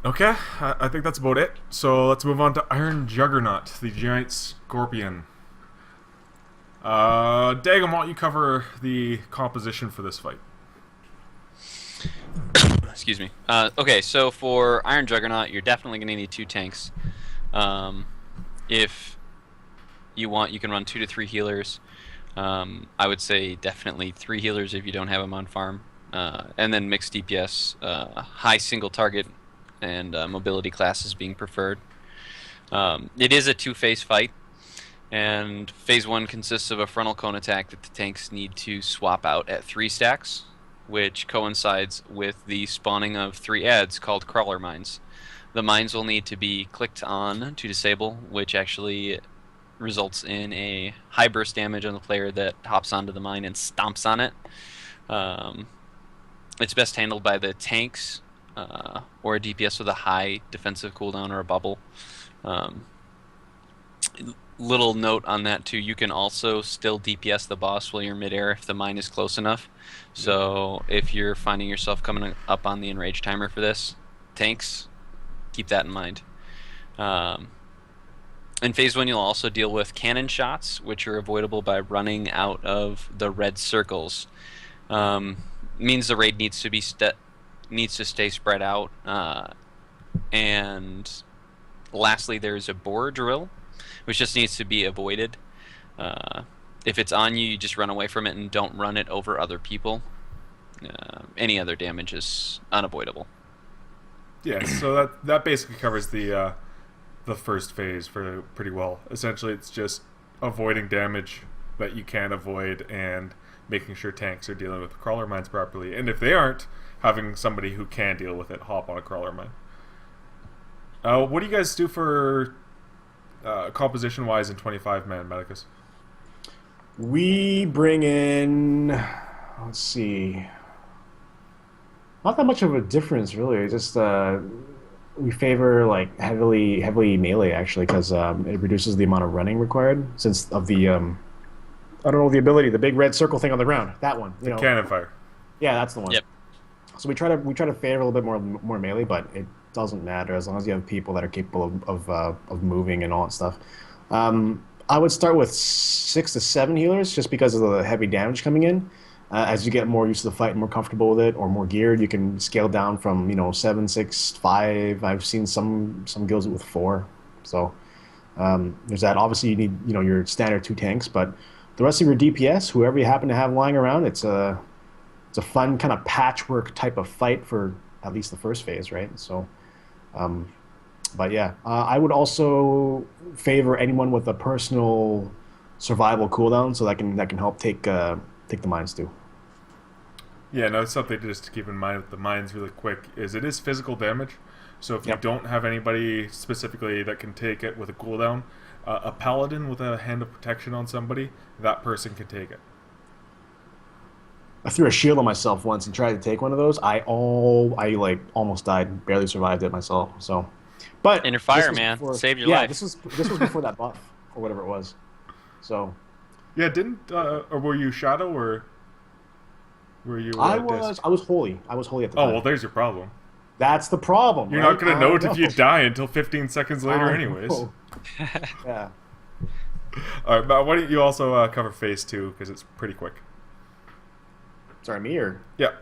Okay, I think that's about it. So let's move on to Iron Juggernaut, the giant scorpion. Dagam, why don't you cover the composition for this fight? Excuse me. Okay, so for Iron Juggernaut, you're definitely going to need 2 tanks. If you want, you can run 2 to 3 healers. I would say definitely 3 healers if you don't have them on farm. And then mixed DPS, high single target, and mobility classes being preferred. It is a 2-phase fight, and phase 1 consists of a frontal cone attack that the tanks need to swap out at 3 stacks, which coincides with the spawning of 3 ads called crawler mines. The mines will need to be clicked on to disable, which actually results in a high burst damage on the player that hops onto the mine and stomps on it. It's best handled by the tanks, or a DPS with a high defensive cooldown or a bubble. Little note on that too, you can also still DPS the boss while you're midair if the mine is close enough. So if you're finding yourself coming up on the enrage timer for this, tanks, keep that in mind. In phase 1, you'll also deal with cannon shots, which are avoidable by running out of the red circles. Means the raid needs to stay spread out. And lastly, there's a boar drill, which just needs to be avoided. If it's on you, you just run away from it and don't run it over other people. Any other damage is unavoidable. Yeah, so that basically covers the first phase pretty well. Essentially, it's just avoiding damage that you can avoid and making sure tanks are dealing with crawler mines properly. And if they aren't, having somebody who can deal with it hop on a crawler mine. What do you guys do for composition-wise in 25-man Medicus? We bring in, let's see, not that much of a difference really. Just we favor like heavily melee actually, because it reduces the amount of running required since of the I don't know the ability, the big red circle thing on the ground. That one, you know. Cannon fire. Yeah, that's the one. Yep. So we try to favor a little bit more melee, but it doesn't matter as long as you have people that are capable of moving and all that stuff. I would start with 6 to 7 healers just because of the heavy damage coming in. As you get more used to the fight and more comfortable with it, or more geared, you can scale down from 7, 6, 5. I've seen some guilds with 4. So There's that. Obviously, you need your standard 2 tanks, but the rest of your DPS, whoever you happen to have lying around, it's a fun kind of patchwork type of fight for at least the first phase, right? So, but yeah, I would also favor anyone with a personal survival cooldown, so that can help take the mines too. Yeah, no, something just to keep in mind with the mines really quick is it is physical damage. So if you don't have anybody specifically that can take it with a cooldown, a paladin with a hand of protection on somebody, that person can take it. I threw a shield on myself once and tried to take one of those. I like almost died, barely survived it myself. So, but In your fire, this was man. before- Saved your yeah, life. this was before that buff or whatever it was. So Yeah, or were you Shadow or were you? I Disc? was holy. I was holy at the Oh time. well, there's your problem. That's the problem. You're right? not gonna I know it if know. you die until 15 seconds later, I anyways. know. Yeah. All right, but why don't you also cover phase 2 because it's pretty quick. Sorry, me or? Yeah.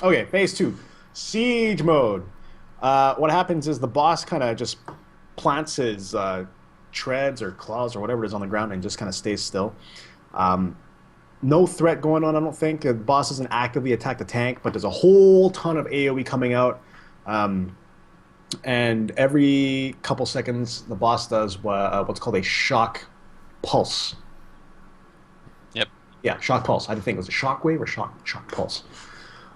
Okay, phase 2, siege mode. What happens is the boss kind of just plants his treads or claws or whatever it is on the ground and just kind of stays still. No threat going on, I don't think. The boss doesn't actively attack the tank, but there's a whole ton of AoE coming out. And every couple seconds, the boss does what's called a shock pulse. Yep. Yeah, shock pulse. I think it was a shock wave or shock pulse.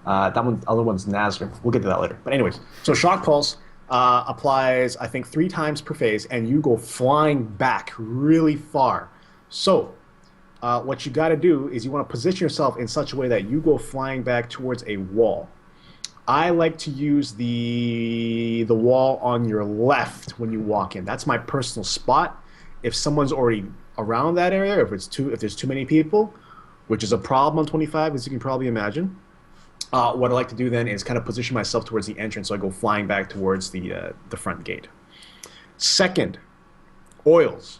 Other one's Nazir. We'll get to that later. But anyways, so shock pulse applies, I think, 3 times per phase, and you go flying back really far. So what you got to do is you want to position yourself in such a way that you go flying back towards a wall. I like to use the wall on your left when you walk in. That's my personal spot. If someone's already around that area, if there's too many people, which is a problem on 25, as you can probably imagine, what I like to do then is kind of position myself towards the entrance, so I go flying back towards the front gate. Second, oils.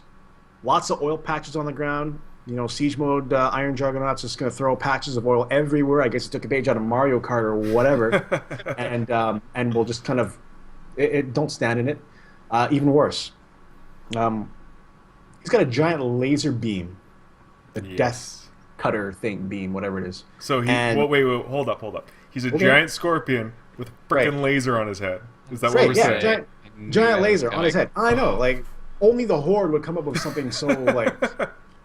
Lots of oil patches on the ground. Siege mode, Iron Juggernaut's just going to throw patches of oil everywhere. I guess he took a page out of Mario Kart or whatever, and we'll just kind of don't stand in it. Even worse, he's got a giant laser beam, the death cutter thing beam, whatever it is. So wait, hold up. He's a Okay. giant scorpion with a freaking Right. laser on his head. Is that what we're yeah, saying? giant laser on his head. I know, like only the Horde would come up with something so like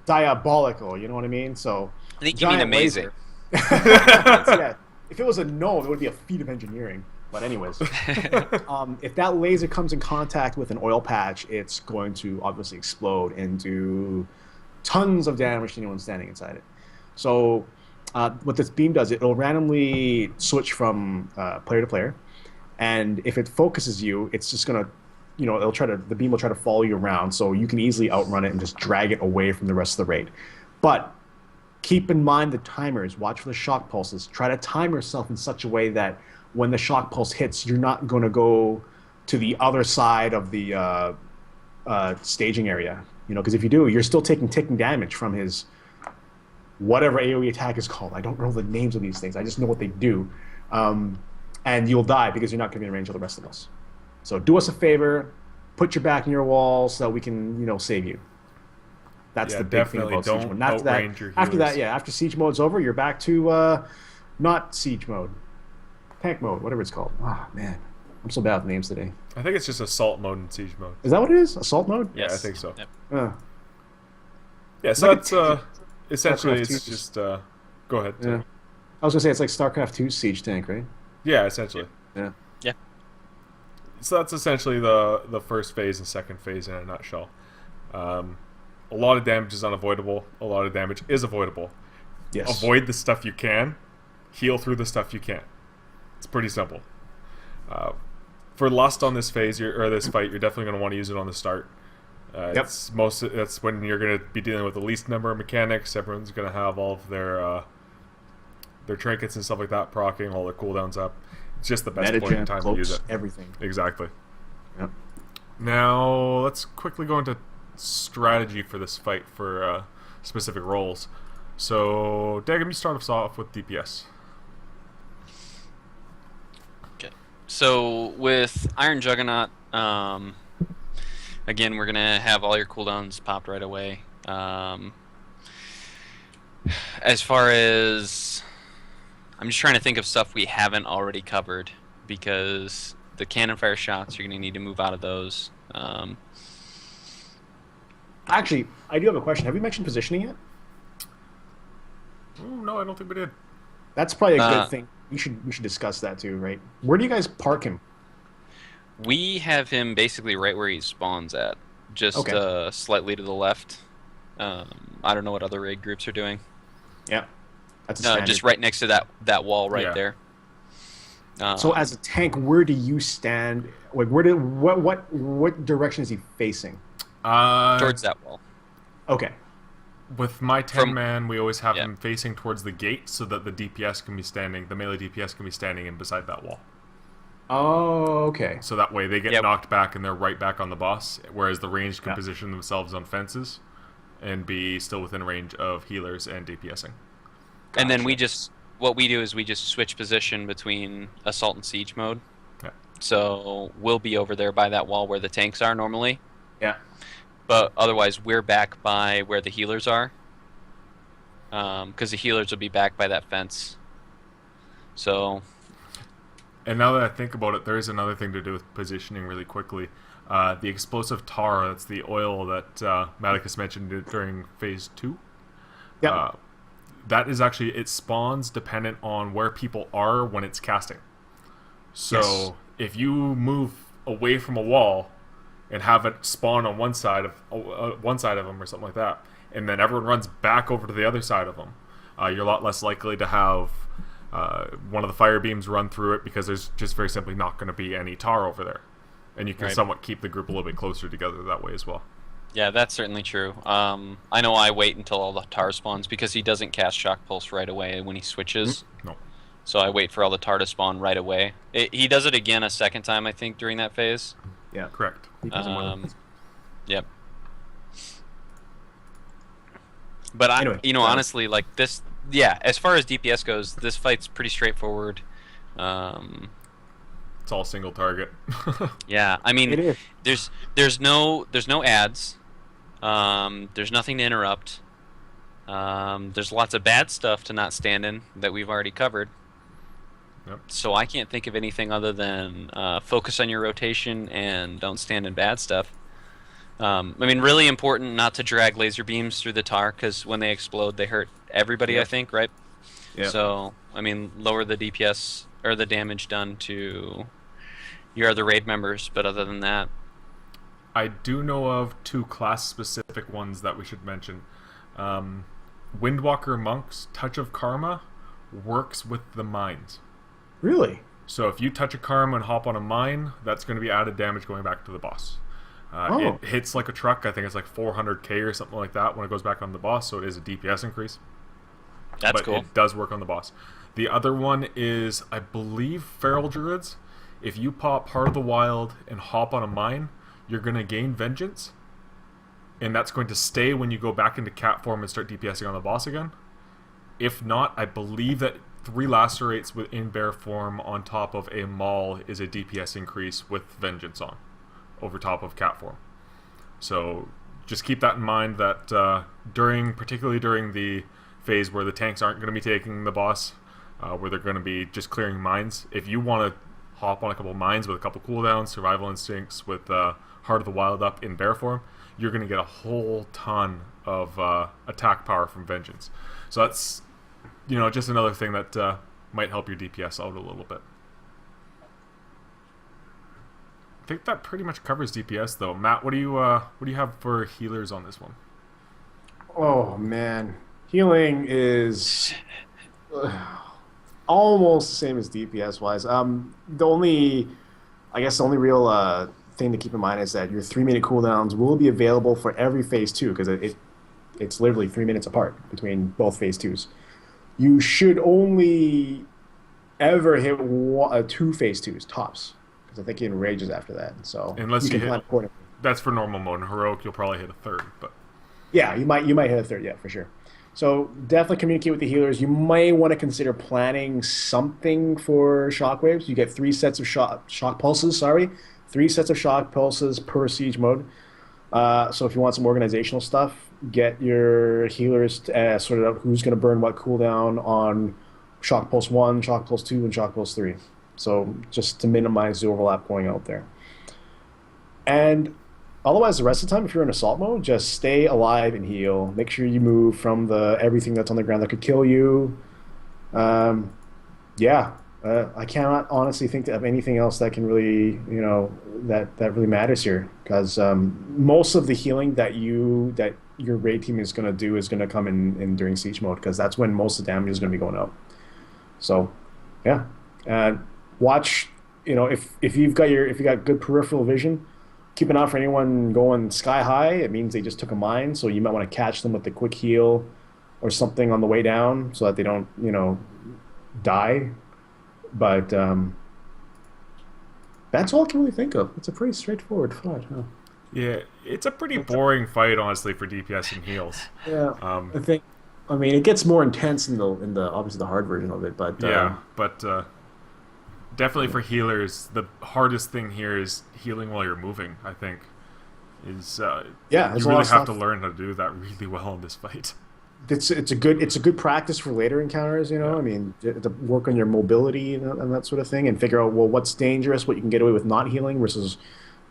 diabolical. You know what I mean? So I think you mean giant amazing. laser. Yeah, if it was a gnome, it would be a feat of engineering. But anyways, if that laser comes in contact with an oil patch, it's going to obviously explode and do tons of damage to anyone standing inside it. So what this beam does, it'll randomly switch from player to player, and if it focuses you, it's just gonna, the beam will try to follow you around, so you can easily outrun it and just drag it away from the rest of the raid. But keep in mind the timers. Watch for the shock pulses. Try to time yourself in such a way that when the shock pulse hits, you're not going to go to the other side of the staging area. Because if you do, you're still taking damage from his whatever AoE attack is called. I don't know the names of these things. I just know what they do. And you'll die because you're not going to be in range of the rest of us. So do us a favor, put your back in your wall so that we can, save you. That's the big thing about siege mode. After that, after siege mode's over, you're back to not siege mode, tank mode, whatever it's called. Ah, man, I'm so bad with names today. I think it's just assault mode and siege mode. Is that what it is? Assault mode? Yeah, I think so. Yep. Yeah, so that's essentially StarCraft it's 2. just go ahead. Yeah. I was gonna say it's like StarCraft 2 siege tank, right? Yeah, essentially. Yeah. Yeah. So that's essentially the first phase and second phase in a nutshell. A lot of damage is unavoidable. A lot of damage is avoidable. Yes. Avoid the stuff you can. Heal through the stuff you can't. It's pretty simple. For lust on this phase or this fight, you're definitely going to want to use it on the start. Yep. That's when you're going to be dealing with the least number of mechanics. Everyone's going to have all of their trinkets and stuff like that proccing, all their cooldowns up. It's just the best point in time to use it. Everything. Exactly. Yep. Now let's quickly go into strategy for this fight for specific roles. So, Dagam, you start us off with DPS. Okay. So with Iron Juggernaut, Again, we're gonna have all your cooldowns popped right away. As far as I'm just trying to think of stuff we haven't already covered, because the cannon fire shots, you're gonna need to move out of those. Actually, I do have a question. Have we mentioned positioning yet? No, I don't think we did. That's probably a good thing. We should discuss that too, right? Where do you guys park him? We have him basically right where he spawns at, just Okay. slightly to the left. I don't know what other raid groups are doing. Yeah, that's a No, standard. just right next to that wall right Yeah. there. So as a tank, where do you stand? Like, what direction is he facing? Towards that wall. Okay. With my 10 From- man, we always have Yeah. him facing towards the gate so that the DPS can be standing, the melee DPS can be standing in beside that wall. Oh, okay. So that way they get Yep. knocked back and they're right back on the boss, whereas the ranged can Yeah. position themselves on fences and be still within range of healers and DPSing. And then Gotcha. what we do is we just switch position between assault and siege mode. Yeah. So we'll be over there by that wall where the tanks are normally, Yeah. but otherwise we're back by where the healers are. Because the healers will be back by that fence. So And now that I think about it, there is another thing to do with positioning really quickly. The explosive tar, that's the oil that Maticus mentioned during phase 2. Yeah. That is actually, it spawns dependent on where people are when it's casting. So Yes. if you move away from a wall and have it spawn on one side of them or something like that, and then everyone runs back over to the other side of them, you're a lot less likely to have one of the fire beams run through it, because there's just very simply not going to be any tar over there, and you can Right. somewhat keep the group a little bit closer together that way as well. yeah, that's certainly true. I know I wait until all the tar spawns because he doesn't cast shock pulse right away when he switches. No. So I wait for all the tar to spawn right away. He does it again a second time, I think, during that phase. Yeah. Correct. He does it more than- Yep. But Anyway, honestly, like this, yeah. As far as DPS goes, this fight's pretty straightforward. Um, It's all single target. yeah, I mean, It is. there's no ads. There's nothing to interrupt. There's lots of bad stuff to not stand in that we've already covered. Yep. So I can't think of anything other than focus on your rotation and don't stand in bad stuff. I mean, really important not to drag laser beams through the tar, because when they explode, they hurt everybody. Yep. I think, right? Yeah. So I mean, lower the DPS or the damage done to your other raid members. But other than that, I do know of 2 class-specific ones that we should mention. Windwalker Monk's Touch of Karma works with the mines. Really? So if you touch a Karma and hop on a mine, that's going to be added damage going back to the boss. Oh. It hits like a truck. I think it's like 400k or something like that when it goes back on the boss, so it is a DPS increase. that's But cool. it does work on the boss. The other one is, I believe, Feral Druids. If you pop Heart of the Wild and hop on a mine, you're going to gain Vengeance. And that's going to stay when you go back into cat form and start DPSing on the boss again. If not, I believe that 3 lacerates in bear form on top of a maul is a DPS increase with Vengeance on, over top of cat form. So just keep that in mind, that particularly during the phase where the tanks aren't going to be taking the boss, where they're going to be just clearing mines, if you want to hop on a couple mines with a couple cooldowns, survival instincts with Heart of the Wild up in bear form, you're going to get a whole ton of attack power from Vengeance. So that's, just another thing that might help your DPS out a little bit. I think that pretty much covers DPS, though. Matt, what do you have for healers on this one? Oh man, healing is almost the same as DPS wise. I guess the only real thing to keep in mind is that your 3-minute cooldowns will be available for every phase 2, because it's literally 3 minutes apart between both phase 2s. You should only ever hit 2 phase 2s tops, because I think it enrages after that. So Unless you can hit- plan accordingly. That's for normal mode. In Heroic, you'll probably hit a 3rd, but Yeah, you might hit a 3rd, yeah, for sure. So definitely communicate with the healers. You may want to consider planning something for shockwaves. You get 3 sets of shock pulses. 3 sets of shock pulses per siege mode. So if you want some organizational stuff, get your healers sorted out who's going to burn what cooldown on Shock Pulse 1, Shock Pulse 2, and Shock Pulse 3. So just to minimize the overlap going out there. And otherwise, the rest of the time, if you're in assault mode, just stay alive and heal. Make sure you move from the everything that's on the ground that could kill you. Yeah, I cannot honestly think of anything else that can really, that really matters here. Because most of the healing that your raid team is going to do is going to come in during siege mode, because that's when most of the damage is going to be going up. So, yeah, watch. If you got good peripheral vision, keep an eye for anyone going sky high. It means they just took a mine, so you might want to catch them with a quick heal or something on the way down, so that they don't, die. But that's all I can really think of. It's a pretty straightforward fight, huh? Yeah, it's a pretty boring fight, honestly, for DPS and heals. Yeah, I mean, it gets more intense in the obviously the hard version of it, but definitely for healers, the hardest thing here is healing while you're moving. I think you really have to learn how to do that really well in this fight. It's a good practice for later encounters. I mean, to work on your mobility and that sort of thing, and figure out what's dangerous, what you can get away with not healing versus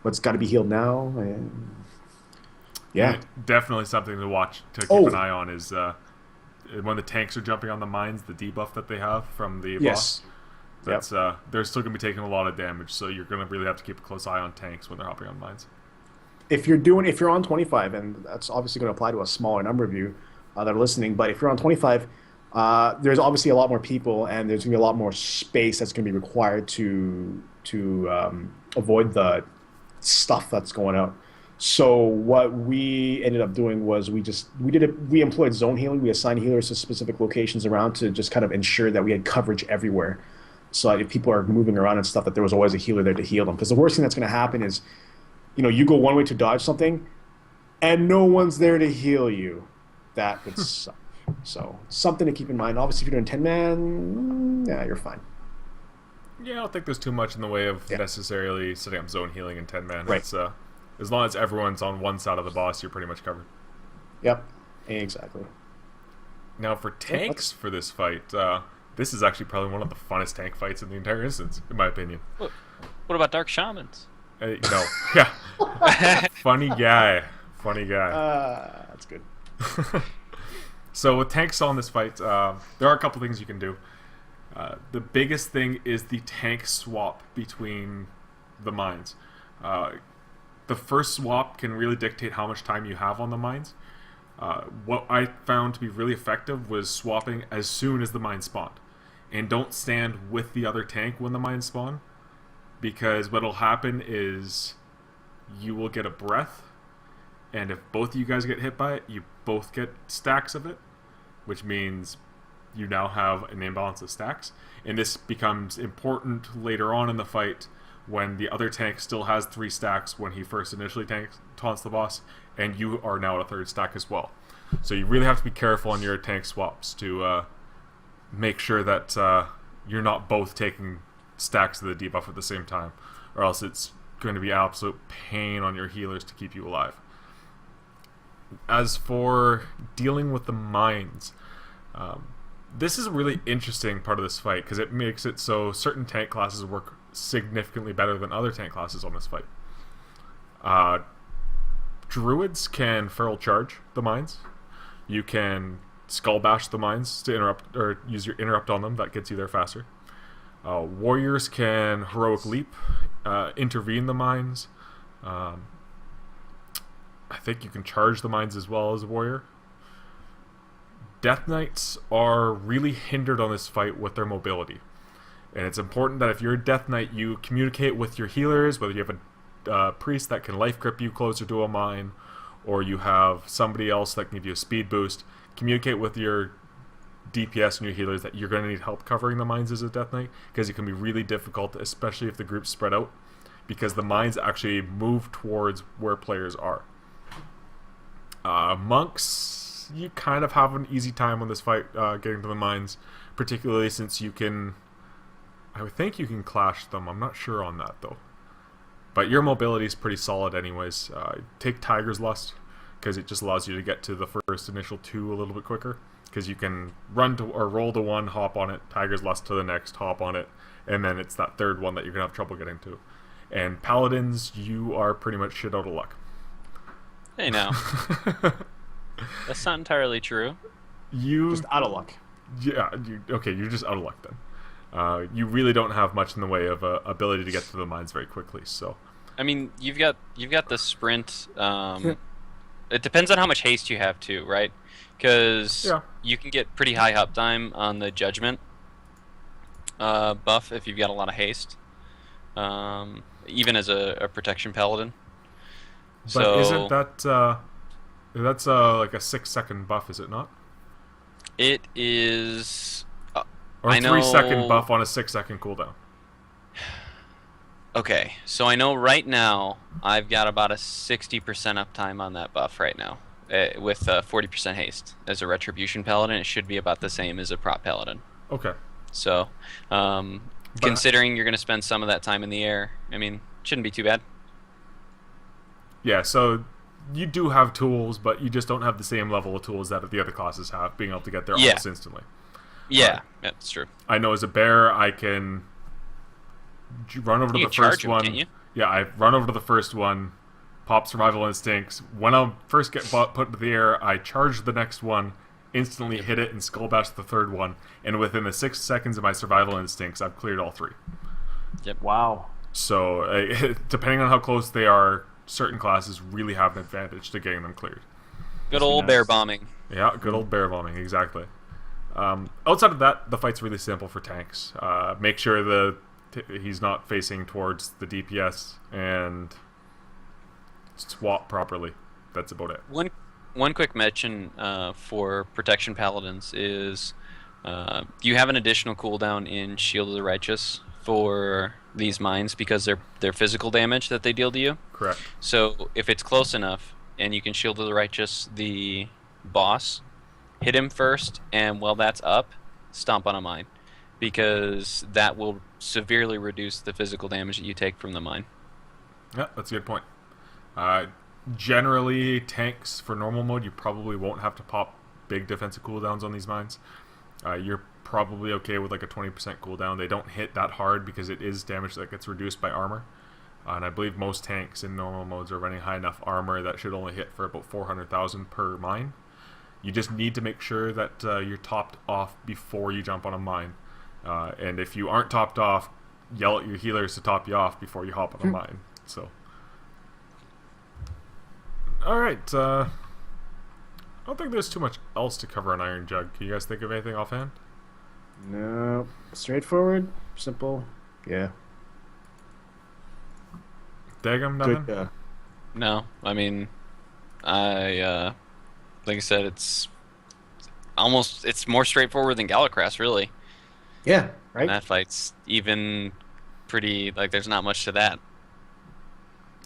what's got to be healed now. Yeah, definitely something to watch, to keep an eye on is when the tanks are jumping on the mines, the debuff that they have from the boss. That's they're still going to be taking a lot of damage, so you're going to really have to keep a close eye on tanks when they're hopping on mines. If you're on 25, and that's obviously going to apply to a smaller number of you that are listening, but if you're on 25, there's obviously a lot more people, and there's going to be a lot more space that's going to be required to avoid the stuff that's going out. So what we ended up doing was we employed zone healing. We assigned healers to specific locations around to just kind of ensure that we had coverage everywhere. So that if people are moving around and stuff, that there was always a healer there to heal them. Because the worst thing that's going to happen is, you go one way to dodge something, and no one's there to heal you. That would suck. So something to keep in mind. Obviously, if you're doing 10-man, yeah, you're fine. Yeah, I don't think there's too much in the way of necessarily setting up zone healing in 10-man. Right. It's, as long as everyone's on one side of the boss, you're pretty much covered. Yep, exactly. Now, for tanks for this fight, this is actually probably one of the funnest tank fights in the entire instance, in my opinion. What about Dark Shamans? No. Yeah. Funny guy. That's good. So with tanks on this fight, there are a couple things you can do. The biggest thing is the tank swap between the mines. The first swap can really dictate how much time you have on the mines. What I found to be really effective was swapping as soon as the mines spawned. And don't stand with the other tank when the mines spawn, because what'll happen is you will get a breath, and if both of you guys get hit by it, you both get stacks of it, which means you now have an imbalance of stacks. And this becomes important later on in the fight when the other tank still has 3 stacks when he first initially taunts the boss, and you are now at a 3rd stack as well. So you really have to be careful on your tank swaps to make sure that you're not both taking stacks of the debuff at the same time, or else it's going to be absolute pain on your healers to keep you alive. As for dealing with the mines, this is a really interesting part of this fight, because it makes it so certain tank classes work significantly better than other tank classes on this fight. Druids can feral charge the mines. You can skull bash the mines to interrupt, or use your interrupt on them. That gets you there faster. Warriors can heroic leap, intervene the mines. I think you can charge the mines as well as a warrior. Death Knights are really hindered on this fight with their mobility. And it's important that if you're a Death Knight, you communicate with your healers, whether you have a priest that can life grip you closer to a mine, or you have somebody else that can give you a speed boost. Communicate with your DPS and your healers that you're going to need help covering the mines as a Death Knight, because it can be really difficult, especially if the group's spread out, because the mines actually move towards where players are. Monks, you kind of have an easy time on this fight getting to the mines, particularly since you can... I would think you can clash them. I'm not sure on that, though. But your mobility is pretty solid anyways. Take Tiger's Lust, because it just allows you to get to the first initial 2 a little bit quicker. Because you can run to or roll to one, hop on it, Tiger's Lust to the next, hop on it, and then it's that third one that you're going to have trouble getting to. And Paladins, you are pretty much shit out of luck. Hey, now. That's not entirely true. You Just out of luck. Yeah, you're just out of luck then. You really don't have much in the way of ability to get to the mines very quickly. So, I mean, you've got the sprint. It depends on how much haste you have too, right? Because you can get pretty high uptime on the judgment buff if you've got a lot of haste, even as a protection paladin. but isn't that that's like a 6-second buff? Is it not? It is. Or a I know- 3-second buff on a 6-second cooldown. Okay, so I know right now I've got about a 60% uptime on that buff right now, with 40% haste. As a retribution paladin, it should be about the same as a prop paladin. Okay. So, considering you're going to spend some of that time in the air, I mean, shouldn't be too bad. Yeah, so you do have tools, but you just don't have the same level of tools that the other classes have, being able to get there Yeah. almost instantly. Yeah, that's true. I know as a bear, I can run over to You the can charge first him, one. can't you? Yeah, I run over to the first one, pop survival instincts. When I first get put into the air, I charge the next one, instantly hit it, and skull bash the third one. And within the 6 seconds of my survival instincts, I've cleared all 3. Wow. So depending on how close they are, certain classes really have an advantage to getting them cleared. Good old bear bombing. Yeah, good old bear bombing, exactly. Outside of that, the fight's really simple for tanks. Make sure he's not facing towards the DPS and swap properly. That's about it. One quick mention for protection paladins is you have an additional cooldown in Shield of the Righteous for these mines because they're physical damage that they deal to you. Correct. So if it's close enough and you can Shield of the Righteous the boss, hit him first, and while that's up, stomp on a mine, because that will severely reduce the physical damage that you take from the mine. Yeah, that's a good point. Generally, tanks for normal mode, you probably won't have to pop big defensive cooldowns on these mines. You're probably okay with like a 20% cooldown. They don't hit that hard because it is damage that gets reduced by armor. And I believe most tanks in normal modes are running high enough armor that should only hit for about 400,000 per mine. You just need to make sure that you're topped off before you jump on a mine. And if you aren't topped off, yell at your healers to top you off before you hop on a mine. So, all right. I don't think there's too much else to cover on Iron Jug. Can you guys think of anything offhand? No. Straightforward. Simple. Yeah. Dagum, nothing? Good. No, I mean, like I said, it's more straightforward than Galakras, really. Yeah. Right. And that fight's even pretty, like, there's not much to that.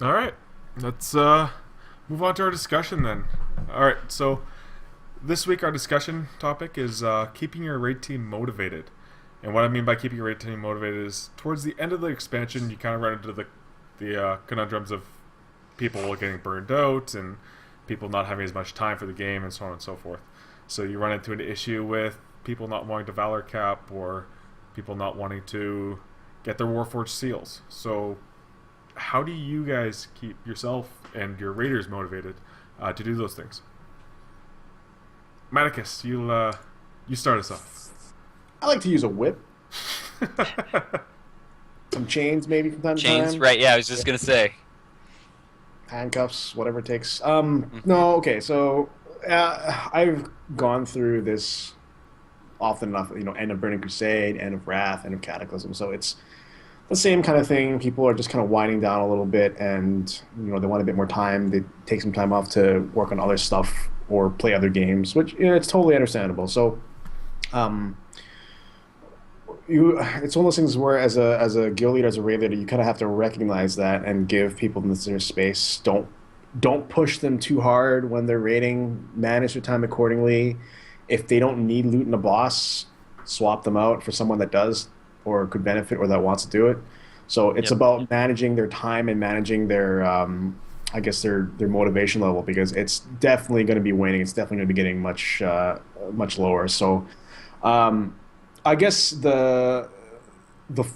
All right. Let's move on to our discussion then. All right. So this week our discussion topic is keeping your raid team motivated. And what I mean by keeping your raid team motivated is towards the end of the expansion, you kind of run into the conundrums of people getting burned out and people not having as much time for the game and so on and so forth. So you run into an issue with people not wanting to Valor cap or people not wanting to get their Warforged seals. So how do you guys keep yourself and your raiders motivated to do those things? Maticus, you start us off. I like to use a whip. Some chains, maybe from time to time. Chains, right? Yeah, I was just gonna say. Handcuffs, whatever it takes. No, okay. So I've gone through this often enough. End of Burning Crusade, end of Wrath, end of Cataclysm. So it's the same kind of thing. People are just kind of winding down a little bit, and they want a bit more time. They take some time off to work on other stuff or play other games, which it's totally understandable. So, it's one of those things where as a guild leader, as a raid leader, you kind of have to recognize that and give people their space. Don't push them too hard when they're raiding. Manage their time accordingly. If they don't need loot in a boss, swap them out for someone that does or could benefit or that wants to do it. So it's Yep. about managing their time and managing their, I guess their motivation level, because it's definitely going to be waning. It's definitely going to be getting much lower. So um, I guess the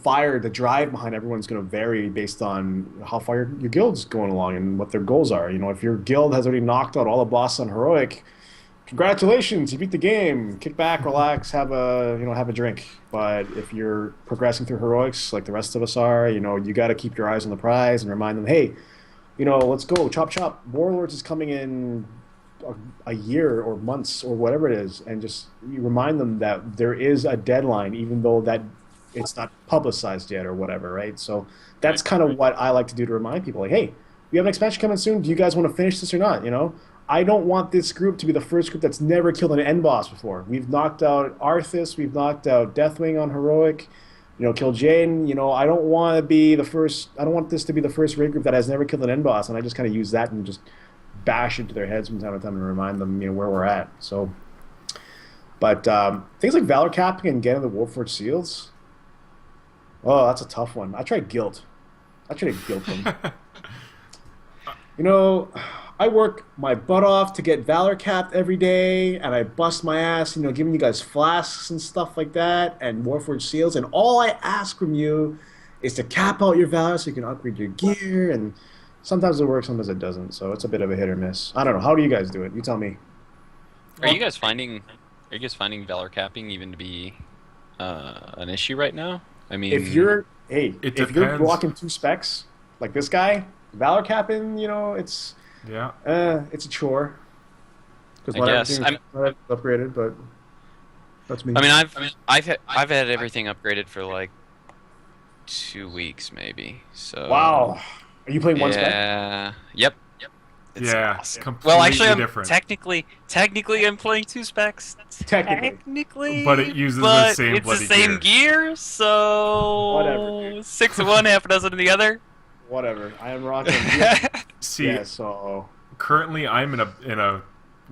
fire, the drive behind everyone's going to vary based on how far your guild's going along and what their goals are. You know, if your guild has already knocked out all the bosses on heroic, congratulations, you beat the game. Kick back, relax, have a drink. But if you're progressing through heroics like the rest of us are, you got to keep your eyes on the prize and remind them, hey, let's go, chop chop. Warlords is coming in a year or months or whatever it is, and just you remind them that there is a deadline, even though that it's not publicized yet or whatever, right? So that's kind of what I like to do to remind people, like, hey, we have an expansion coming soon. Do you guys want to finish this or not? I don't want this group to be the first group that's never killed an end boss before. We've knocked out Arthas, we've knocked out Deathwing on heroic, killed Jane. I don't want to be the first. I don't want this to be the first raid group that has never killed an end boss, and I just kind of use that and just bash into their heads from time to time and remind them, where we're at. So, but things like Valor capping and getting the Warforged seals. Oh, that's a tough one. I tried guilt. I tried to guilt them. I work my butt off to get Valor capped every day, and I bust my ass, giving you guys flasks and stuff like that, and Warforged seals, and all I ask from you is to cap out your Valor so you can upgrade your gear, and sometimes it works, sometimes it doesn't, so it's a bit of a hit or miss. I don't know. How do you guys do it? You tell me. Are you guys finding Valor capping even to be an issue right now? I mean, If you're depends. blocking 2 specs like this guy, Valor capping, it's Yeah. it's a chore. Because I guess. upgraded, but that's me. I mean, I've had everything upgraded for like 2 weeks maybe. So Wow. Are you playing one spec? yeah, yep. It's Yeah. awesome. Completely Well, actually, I'm different. technically I'm playing 2 specs. Technically. But it uses the but same it's the bloody same gear, so Whatever, dude. 6 of one, half a dozen of the other. Whatever. I am rocking. See, Yeah, so currently I'm in a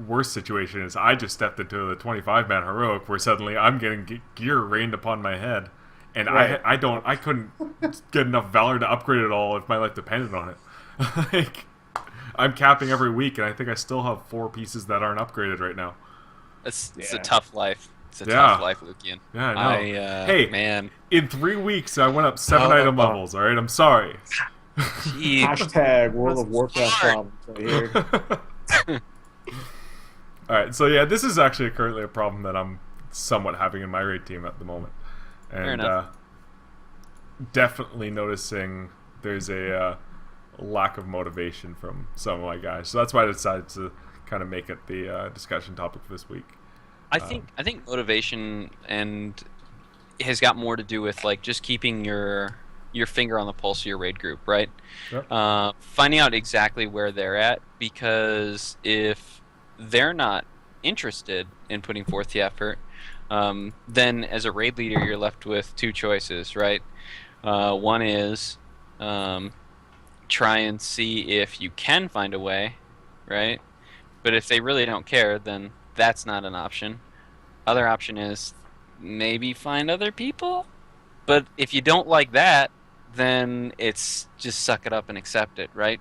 worse situation. Is I just stepped into the 25-man heroic where suddenly I'm getting gear rained upon my head, and Right. I couldn't get enough valor to upgrade it all if my life depended on it. Like, I'm capping every week, and I think I still have 4 pieces that aren't upgraded right now. It's a Yeah. tough life. It's a Yeah. tough life, Lucian. Yeah, I know. Hey, man. In 3 weeks, I went up 7 Oh. item levels. All right, I'm sorry. Gee. hashtag World of Warcraft Smart. problems right here. All right, so yeah, this is actually currently a problem that I'm somewhat having in my raid team at the moment, Fair and enough. definitely noticing there's a lack of motivation from some of my guys. So that's why I decided to kind of make it the discussion topic for this week. I think motivation and has got more to do with like just keeping your finger on the pulse of your raid group, right? Yep. Finding out exactly where they're at, because if they're not interested in putting forth the effort, then as a raid leader you're left with 2 choices, right? One is try and see if you can find a way, right? But if they really don't care, then that's not an option. Other option is maybe find other people. But if you don't like that, then it's just suck it up and accept it, right?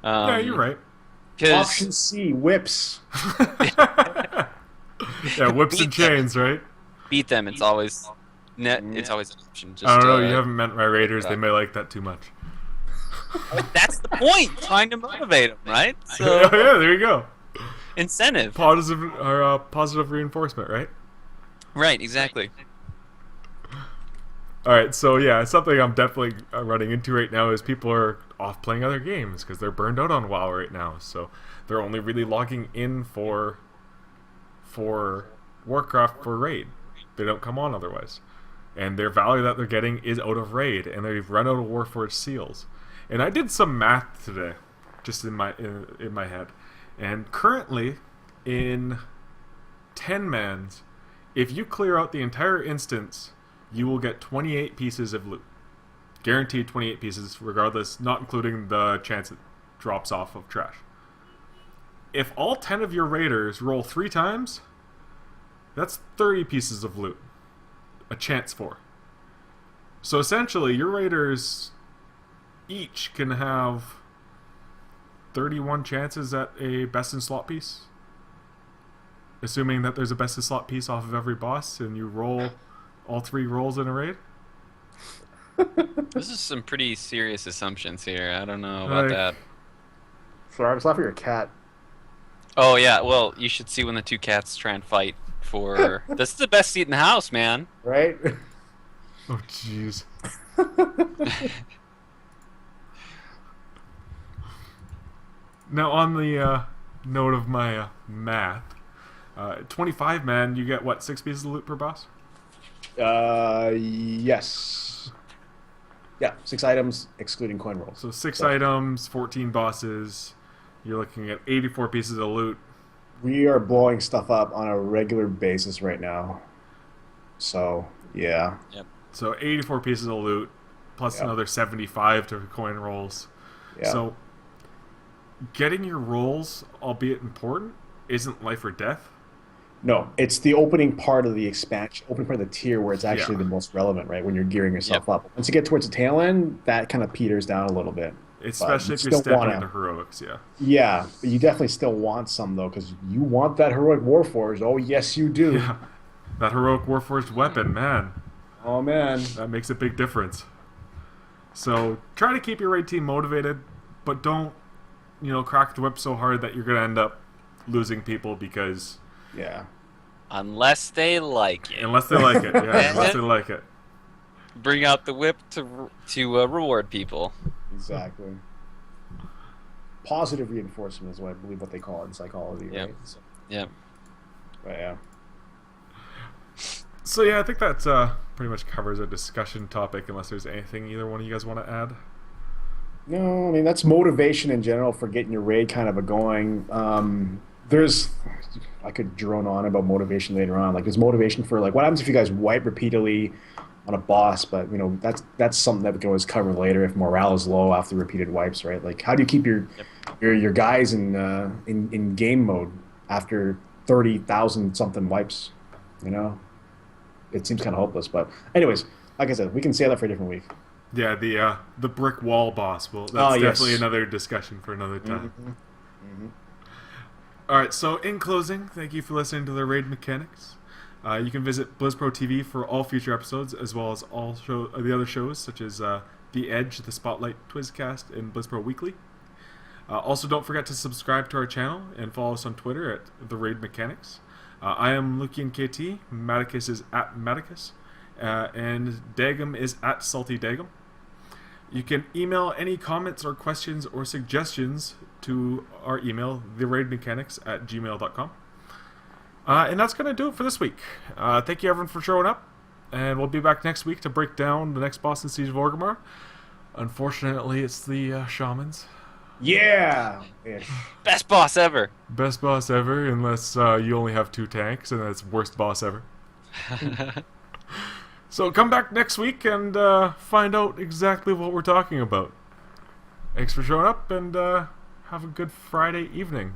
Yeah, you're right. 'Cause Option C, whips. Yeah, whips and chains, right? beat them. It's always it's always an option. Just, I don't know. You haven't met my raiders. They may like that too much. That's the point. Trying to motivate them, right? Oh, So yeah, there you go. incentive. Positive reinforcement, right? Right. Exactly. All right, so yeah, something I'm definitely running into right now is people are off playing other games because they're burned out on WoW right now. So they're only really logging in for Warcraft for raid. They don't come on otherwise, and their value that they're getting is out of raid, and they've run out of Warforged seals. And I did some math today, just in my head, and currently in 10 mans, if you clear out the entire instance, you will get 28 pieces of loot. Guaranteed 28 pieces, regardless, not including the chance it drops off of trash. If all 10 of your raiders roll 3 times, that's 30 pieces of loot. A chance for. So essentially, your raiders each can have 31 chances at a best in slot piece. Assuming that there's a best in slot piece off of every boss, and you roll all 3 rolls in a raid. This is some pretty serious assumptions here. I don't know about that. Sorry, I was laughing at your cat. Oh yeah, well, you should see when the 2 cats try and fight for. This is the best seat in the house, man. Right? Oh, jeez. Now, on the note of my math, 25 man, you get what, 6 pieces of loot per boss? Yes. Yeah, 6 items, excluding coin rolls. So 6 items, 14 bosses. You're looking at 84 pieces of loot. We are blowing stuff up on a regular basis right now. So, yeah. Yep. So 84 pieces of loot, plus another 75 to coin rolls. Yeah. So getting your rolls, albeit important, isn't life or death. No, it's the opening part of the expansion, opening part of the tier where it's actually the most relevant, right? When you're gearing yourself up. Once you get towards the tail end, that kind of peters down a little bit. Especially if you're stepping into heroics, yeah. Yeah, but you definitely still want some, though, because you want that heroic Warforged. Oh, yes, you do. Yeah. That heroic Warforged weapon, man. Oh, man. That makes a big difference. So try to keep your raid team motivated, but don't, crack the whip so hard that you're going to end up losing people because... Yeah. Unless they like it. Unless they like it, yeah. Unless they like it. Bring out the whip to reward people. Exactly. Positive reinforcement is what I believe what they call it in psychology, right? So, Yep. but yeah. So yeah, I think that pretty much covers our discussion topic, unless there's anything either one of you guys want to add. No, I mean, that's motivation in general for getting your raid kind of going. I could drone on about motivation later on. Like, there's motivation for, like, what happens if you guys wipe repeatedly on a boss? But, that's something that we can always cover later if morale is low after repeated wipes, right? Like, how do you keep your guys in game mode after 30,000 something wipes? It seems kind of hopeless. But anyways, like I said, we can save that for a different week. Yeah, the brick wall boss. Well, that's definitely another discussion for another time. Mm-hmm. Mm-hmm. All right, so in closing, thank you for listening to the Raid Mechanics. You can visit BlizzPro TV for all future episodes, as well as all the other shows, such as The Edge, The Spotlight, Twizcast, and BlizzPro Weekly. Also, don't forget to subscribe to our channel and follow us on Twitter at The Raid Mechanics. I am Lucian KT, Maticus is at Maticus, and Dagum is at Salty Dagum. You can email any comments or questions or suggestions to our email, theraidmechanics@gmail.com. And that's going to do it for this week. Thank you, everyone, for showing up. And we'll be back next week to break down the next boss in Siege of Orgrimmar. Unfortunately, it's the Shamans. Yeah! Best boss ever. Best boss ever, unless you only have 2 tanks, and that's worst boss ever. So come back next week and find out exactly what we're talking about. Thanks for showing up, and have a good Friday evening.